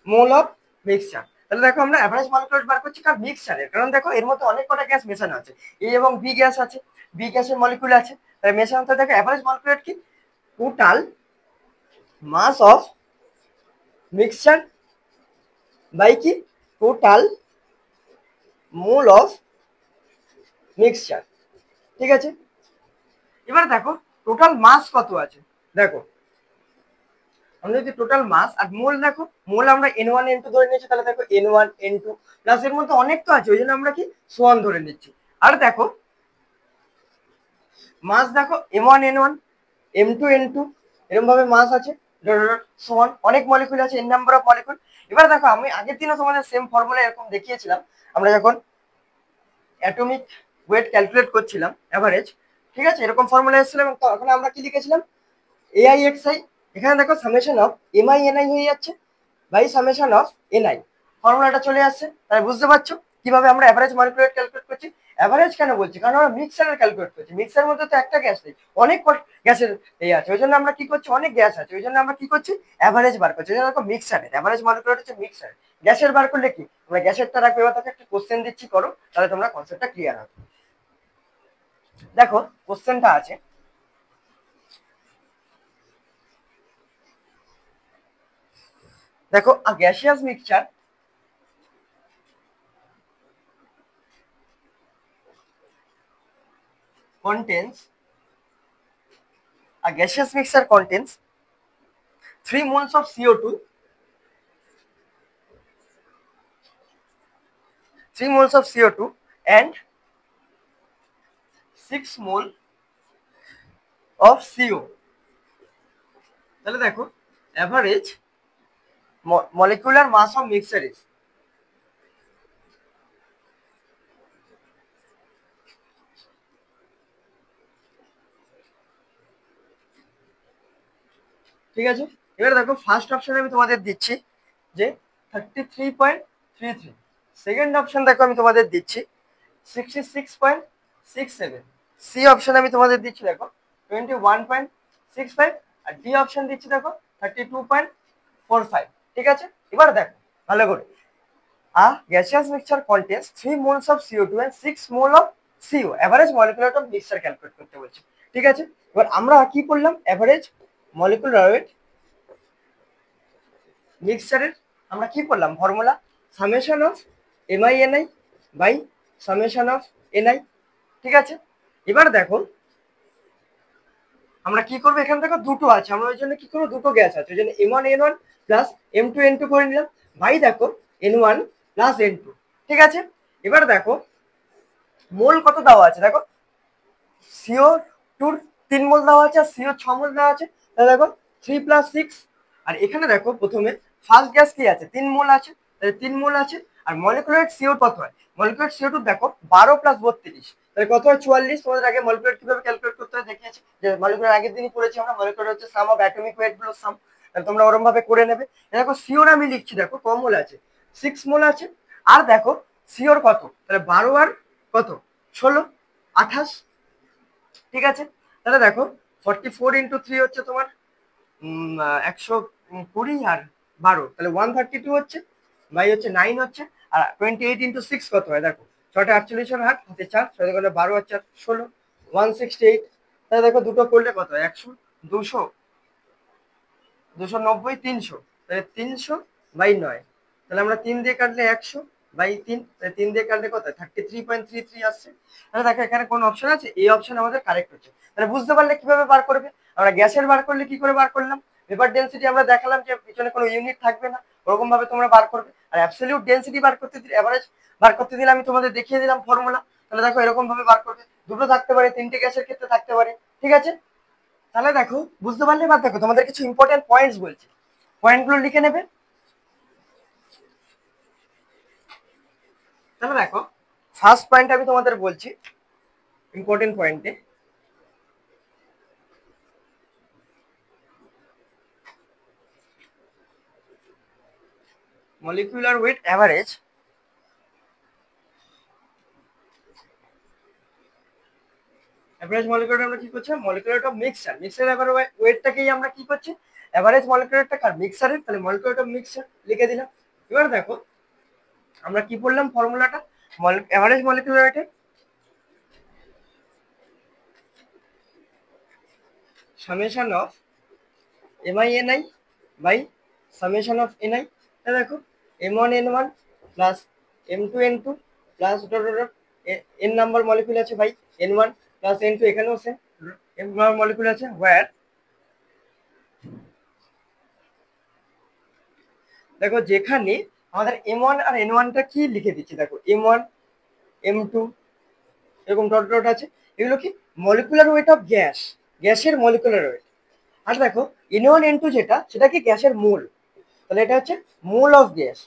মোল অফ মিক্সচার। তাহলে দেখো আমরা অ্যাভারেজ মলিকুলার ওয়েট বার করছি কারণ মিক্সচারের, কারণ দেখো এর মধ্যে অনেক কটা গ্যাস মেশানো আছে, এ এবং বি গ্যাস আছে, বি গ্যাসের মলিকুল আছে, তাহলে মেশানোতে দেখো অ্যাভারেজ মলিকুলার ওয়েট কি total mass of mixture by কি টোটাল মোল অফ মিক্সচার। ঠিক আছে, এবার দেখো টোটাল মাস কত আছে, দেখো আমরা যদি টোটাল মাস আর মোল দেখো, মোল আমরা N1 N2 ধরে নিয়েছি, তাহলে দেখো N1 N2 প্লাস এর মধ্যে অনেক তো আছে, ওই জন্য আমরা কি সোয়ান ধরে নিচ্ছি। আর দেখো মাস দেখো M1 N1 M2 N2 এরকম ভাবে মাস আছে, সোয়ান অনেক মলিকুল আছে, এন নাম্বার অফ মলিকুল। এবার দেখো আমি আগের দিনও তোমাদের সেম ফর্মুলা এরকম দেখিয়েছিলাম, আমরা যখন অ্যাটমিক ওয়েট ক্যালকুলেট করছিলাম অ্যাভারেজ। ঠিক আছে, এরকম ফর্মুলা এসেছিল এবং তখন আমরা কি লিখেছিলাম, এআই এক্স আই, এখানে দেখো সামেশন অফ এমআই এনআই হয়ে যাচ্ছে বাই সামেশন অফ এনআই, ফর্মুলাটা চলে আসছে। তাই বুঝতে পারছো কিভাবে আমরা অ্যাভারেজ মলিকুলার ক্যালকুলেট করছি। অ্যাভারেজ কেন বলছি, কারণ আমরা মিক্সারের ক্যালকুলেট করছি, মিক্সারের মধ্যে তো একটা গ্যাস নেই, অনেক গ্যাসের এই আছে, ওই জন্য আমরা কি করছি, অনেক গ্যাস আছে, ওই জন্য আমরা কি করছি অ্যাভারেজ বার করছি। ওই জন্য দেখো মিক্সারের অ্যাভারেজ মলিকুলার হচ্ছে মিক্সার, গ্যাসের বার করলে কি আমরা গ্যাসেরটা রাখবো। এবার তাকে একটা কোশ্চেন দিচ্ছি, করো, তাহলে তোমরা কনসেপ্টটা ক্লিয়ার হবে। দেখো কোশ্চেনটা আছে, দেখো a gaseous mixture contains 3 moles of CO2, 3 moles of CO2 and 6 mole of CO। তাহলে দেখো average molecular mass of mixture is, ঠিক আছে। এবার দেখো ফার্স্ট অপশনে আমি তোমাদের দিচ্ছি যে 33.33, সেকেন্ড অপশন দেখো আমি তোমাদের দিচ্ছি 66.67, সি অপশন আমি তোমাদের দিচ্ছি দেখো 21.65, আর ডি অপশন দিচ্ছি দেখো 32.45। ঠিক আছে, এবার দেখো ভালো করে, a gaseous mixture contains 3 moles of CO2 and 6 mole of CO, average molecular weight of mixture calculate করতে বলছে। ঠিক আছে, এবার আমরা কি করলাম, অ্যাভারেজ মলিকুলার ওয়েট মিক্সচারের আমরা কি করলাম formula summation of M I N I by summation of N I. ঠিক আছে, এবার দেখো আমরা কি করবো, এখান থেকে দুটো আছে, আমরা ওই জন্য কি করবো, দুটো গ্যাস আছে, ওই জন্য M1 N1 plus M2 N2 করে নিলাম, ভাই দেখো N1 প্লাস N2। ঠিক আছে, এবার দেখো মোল কত দেওয়া আছে, দেখো সিও টুর 3 মোল দেওয়া আছে আর সিও 6 মোল দেওয়া আছে, তাহলে দেখো 3 প্লাস 6। আর এখানে দেখো প্রথমে ফার্স্ট গ্যাস কি আছে, 3 মোল আছে, তাহলে 3 মোল আছে। আর মলিকুলার সিও কত হয়, মলিকুলার সিও টু দেখো 12 প্লাস 32, তাহলে কত হয় 44। তোমাদের আগে মলিকুলার কিভাবে ক্যালকুলেট করতে হয় দেখিয়েছি, যে মলিকুলার আগের দিনই পড়েছি আমরা, মলিকুলার হচ্ছে সাম অফ অ্যাটমিক ওয়েট গুলোর সাম, তাহলে তোমরা ওরকম ভাবে করে নেবে। দেখো সিওর আমি লিখছি, দেখো কম মোল আছে, 6 মোল আছে, আর দেখো সিওর কত, তাহলে 12 আর কত 16, 28। ঠিক আছে, তাহলে দেখো 44 ইন্টু 3 হচ্ছে তোমার 120 আর 12, তাহলে 132 হচ্ছে, বাই হচ্ছে 9 হচ্ছে, আর 28 ইন্টু 6 কত হয়, দেখো 6টা 48 এর হাত হাতে 4, 6 করলে 12 আর 4 16, 168। তাহলে দেখো দুটো করলে কত 100, 200, 290, 300, তাহলে 300 বাই 9, তাহলে আমরা 3 দিয়ে কাটলে 100, বাই 3, 3 দিয়ে কাটলে কত 33.33 আসছে। তাহলে দেখো এখানে কোন অপশন আছে, এই অপশন আমাদের কারেক্ট হচ্ছে। তাহলে বুঝতে পারলে কিভাবে বার করবে। আমরা গ্যাসের বার করলে কি করে বার করলাম, ভেপার ডেনসিটি আমরা দেখালাম যে পিছনে কোনো ইউনিট থাকবে না, ওরকম ভাবে তোমরা বার করবে। আর অ্যাবসলিউট ডেনসিটি বার করতে দিলে, এভারেজ বার করতে দিলে আমি তোমাদের দেখিয়ে দিলাম ফর্মুলা। তাহলে দেখো এরকম ভাবে বার করবে, দুটো থাকতে পারে, তিনটে গ্যাসের ক্ষেত্রে থাকতে পারে, ঠিক আছে। তাহলে দেখো বুঝতে পারলে, এবার দেখো তোমাদের কিছু ইম্পর্টেন্ট পয়েন্টস বলছি, পয়েন্টগুলো লিখে নেবে। তাহলে দেখো ফার্স্ট পয়েন্ট আমি তোমাদের বলছি, ইম্পর্টেন্ট পয়েন্টে, মলিকুলার ওয়েট অ্যাভারেজ মলিকুলার আমরা কি করছি, মলিকুলার অফ মিক্সচার, মিক্সচার এবার ওয়েটটাকেই আমরা কি করছি, অ্যাভারেজ মলিকুলারটা কার, মিক্সচারের, তাহলে মলিকুলার অফ মিক্সচার লিখে দিলাম। এবার দেখো আমরা কি পড়লাম ফর্মুলাটা, অ্যাভারেজ মলিকুলার ওয়েটের summation of MI/NI by summation of NI। তাহলে দেখো M1N1 plus M2N2 plus n number molecule আছে ভাই N1 প্লাস N2, এখানেও সেম m নাম্বার মলিকুল আছে, ওয়্যার দেখো যেখানে আমাদের M1 আর N1 টা কি লিখে দিচ্ছি, দেখো M1 M2 এরকম ডট ডট আছে, এগুলো কি মলিকুলার ওয়েট অফ গ্যাস, গ্যাসের মলিকুলার ওয়েট। আর দেখো N1 N2 যেটা, সেটা কি গ্যাসের মোল, তাহলে এটা হচ্ছে mole of gas,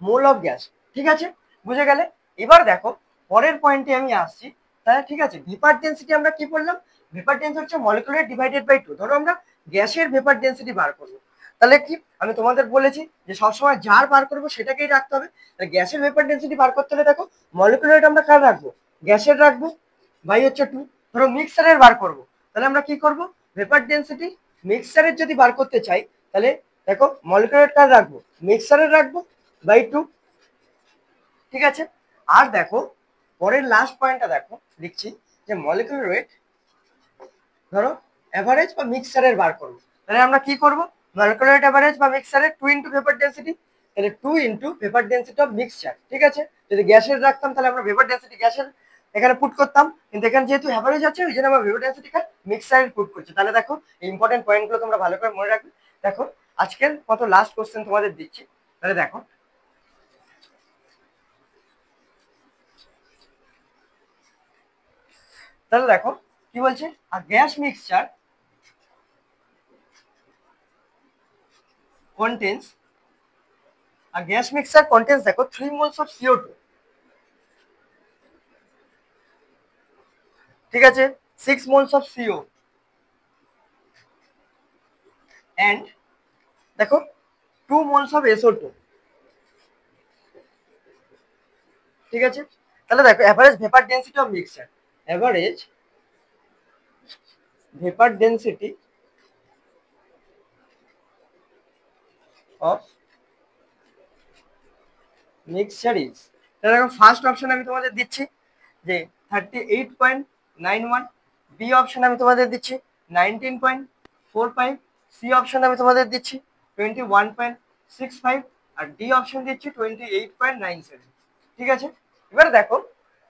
mole of gas, ঠিক আছে, বুঝে গেলে। এবার দেখো পরের পয়েন্টে আমি আসছি। তাহলে ঠিক আছে, ভেপার ডেন্সিটি আমরা কি বললাম, ভেপার ডেন্সিটি হচ্ছে মলিকুলার ডিভাইডেড বাই 2। ধরো আমরা গ্যাসের ভেপার ডেন্সিটি বার করবো, তাহলে কি আমি তোমাদের বলেছি যে সবসময় যার বার করবো সেটাকেই রাখতে হবে। তাহলে গ্যাসের ভেপার ডেন্সিটি বার করতে হলে দেখো মলিকুলার আমরা কার রাখবো, গ্যাসের রাখবো, বাই হচ্ছে 2। ধরো মিক্সারের বার করবো, তাহলে আমরা কি করবো, ভেপার ডেন্সিটি মিক্সারের যদি বার করতে চাই, তাহলে দেখো মলিকুলার কার রাখবো, মিক্সারের রাখবো, বাই 2, ঠিক আছে। আর দেখো পরের লাস্ট পয়েন্টটা দেখো লিখছি, যে মলিকুলার ওয়েট ধরো অ্যাভারেজ বা মিক্সারের বার করবো, তাহলে আমরা কি করবো, মলিকুলার ওয়েট অ্যাভারেজ বা মিক্সারের 2 ইন্টু ভেপার ডেন্সিটি, তাহলে 2 into vapour density of mixture, ঠিক আছে। যদি গ্যাসের রাখতাম তাহলে আমরা ভেপার ডেন্সিটি গ্যাসের এখানে পুট করতাম, কিন্তু এখানে যেহেতু অ্যাভারেজ আছে ওই জন্য আমরা ভেপার ডেন্সিটি মিক্সারের পুট করছি। তাহলে দেখো এই ইম্পর্টেন্ট পয়েন্টগুলো তোমরা ভালো করে মনে রাখবে। দেখো আজকের মতো লাস্ট কোশ্চেন তোমাদের দিচ্ছি, তাহলে দেখো তাহলে দেখো কি বলছে, আর gas mixture contains a gas mixture contains দেখো 3 moles of CO2, ঠিক আছে, 6 moles of CO and দেখো 2 moles of SO2, ঠিক আছে। তাহলে দেখো average vapour density of mixture, average vapour density of mixture is, তাহলে দেখো ফার্স্ট অপশন আমি তোমাদের দিচ্ছি যে 38.91, বি অপশন আমি তোমাদের দিচ্ছি 19.45, সি অপশন আমি তোমাদের দিচ্ছি 21.65, আর ডি অপশন দিচ্ছি 28.97, ঠিক আছে। এবার দেখো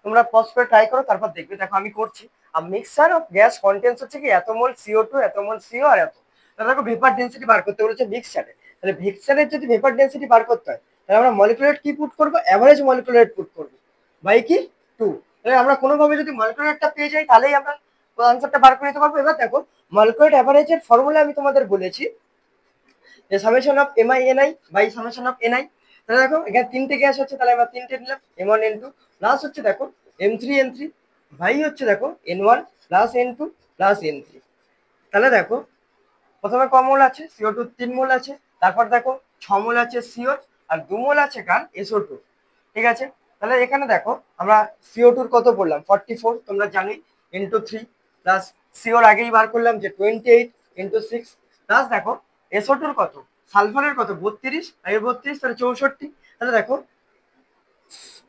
তোমরা পজ করে ট্রাই করো, তারপর দেখবে। দেখো আমি করছি, আর মিক্সচার অফ গ্যাস কন্টেন্টস হচ্ছে কি এত মোল CO2, এত মোল CO আর এত। তাহলে দেখো ভেপার ডেন্সিটি বার করতে বলেছে মিক্সচারে, তাহলে মিক্সচারের যদি ভেপার ডেন্সিটি বার করতে হয়, তাহলে আমরা মলিকুলার কি পুট করবো, অ্যাভারেজ মলিকুলার পুট করবো, বাই কি 2। তাহলে আমরা কোনোভাবে যদি মলিকুলারটা পেয়ে যাই, তাহলেই আমরা আনসারটা বার করে নিতে পারবো। এবার দেখো মলিকুলার অ্যাভারেজের ফর্মুলা আমি তোমাদের বলেছি যে summation of MI/NI by summation of NI। তাহলে দেখো এখানে তিনটে গ্যাস হচ্ছে, তাহলে আমরা তিনটে নিলাম, M1N2 প্লাস হচ্ছে দেখো M3N3 ভাই হচ্ছে দেখো N1 plus N2 plus N3। তাহলে দেখো প্রথমে ক মোল আছে, CO2 3 মোল আছে, তারপর দেখো 6 মোল আছে CO আর 2 মোল আছে কার, SO2, ঠিক আছে। তাহলে এখানে দেখো আমরা CO2 কত পড়লাম 44, তোমরা জানোই, ইন্টু 3 প্লাস CO আগেই বার করলাম যে 28 ইন্টু 6 প্লাস দেখো SO2 কত, সালফারের কত 32, আগে 32 তাহলে 64, তাহলে দেখো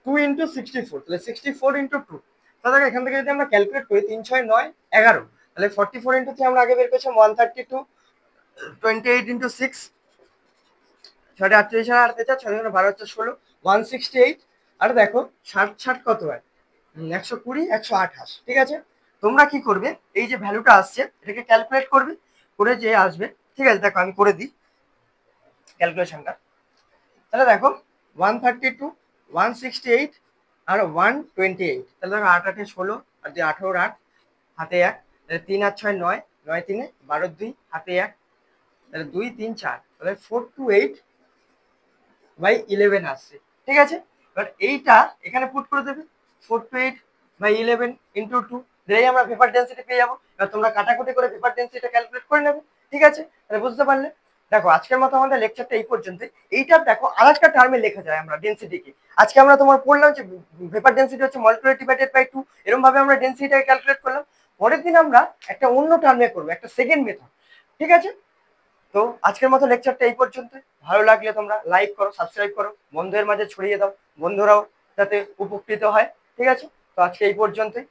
2 ইন্টু 64, তাহলে 64 ইন্টু 2, তাহলে দেখো এখান থেকে যদি আমরা ক্যালকুলেট করি 3 6 9 11, তাহলে 44 ইন্টু 3 আমরা আগে বের করেছিলাম 132, 28 ইন্টু 6 6.38 আর 8 4 6 12 হচ্ছে 16 168। আর দেখো 60 কত হয়? 120 128। ঠিক আছে, তোমরা কি করবে, এই যে ভ্যালুটা আসছে এটাকে ক্যালকুলেট করবে, করে যে আসবে। ঠিক আছে, দেখো আমি করে দিই ক্যালকুলেশনটা। তাহলে দেখো 132, 168 আর 128। তাহলে দেখো 8 8 16 আর 18 8 হাতে 1, তাহলে 3 আর 6 9, 9 3 12 2 হাতে 1, তাহলে 2 3 4, তাহলে 428/11 আসছে। ঠিক আছে, এবার এইটা এখানে পুট করে দেবে, 428/11 ইন্টু 2, দিলেই আমরা পেপার ডেন্সিটি পেয়ে যাবো। এবার তোমরা কাটাকুটি করে পেপার ডেন্সিটিটা ক্যালকুলেট করে নেবে। ঠিক আছে, তাহলে বুঝতে পারলে। দেখো আজকের মতো আমাদের লেকচারটা এই পর্যন্ত। এইটা দেখো আরেকটা টার্মে লেখা যায় আমরা ডেন্সিটিকে। আজকে আমরা তোমার পড়লাম যে পেপার ডেন্সিটি হচ্ছে মলিকুলার ডিভাইডেড বাই 2, এরকম ভাবে আমরা ডেন্সিটিটাকে ক্যালকুলেট করলাম। পরের দিন আমরা একটা অন্য টার্মে করবো, একটা সেকেন্ড মেথড। ঠিক আছে, তো আজকের মতো লেকচারটা এই পর্যন্ত। ভালো লাগলে তোমরা লাইক করো, সাবস্ক্রাইব করো, বন্ধুদের মাঝে ছড়িয়ে দাও, বন্ধুরাও যাতে উপকৃত হয়। ঠিক আছে, তো আজকে এই পর্যন্তই।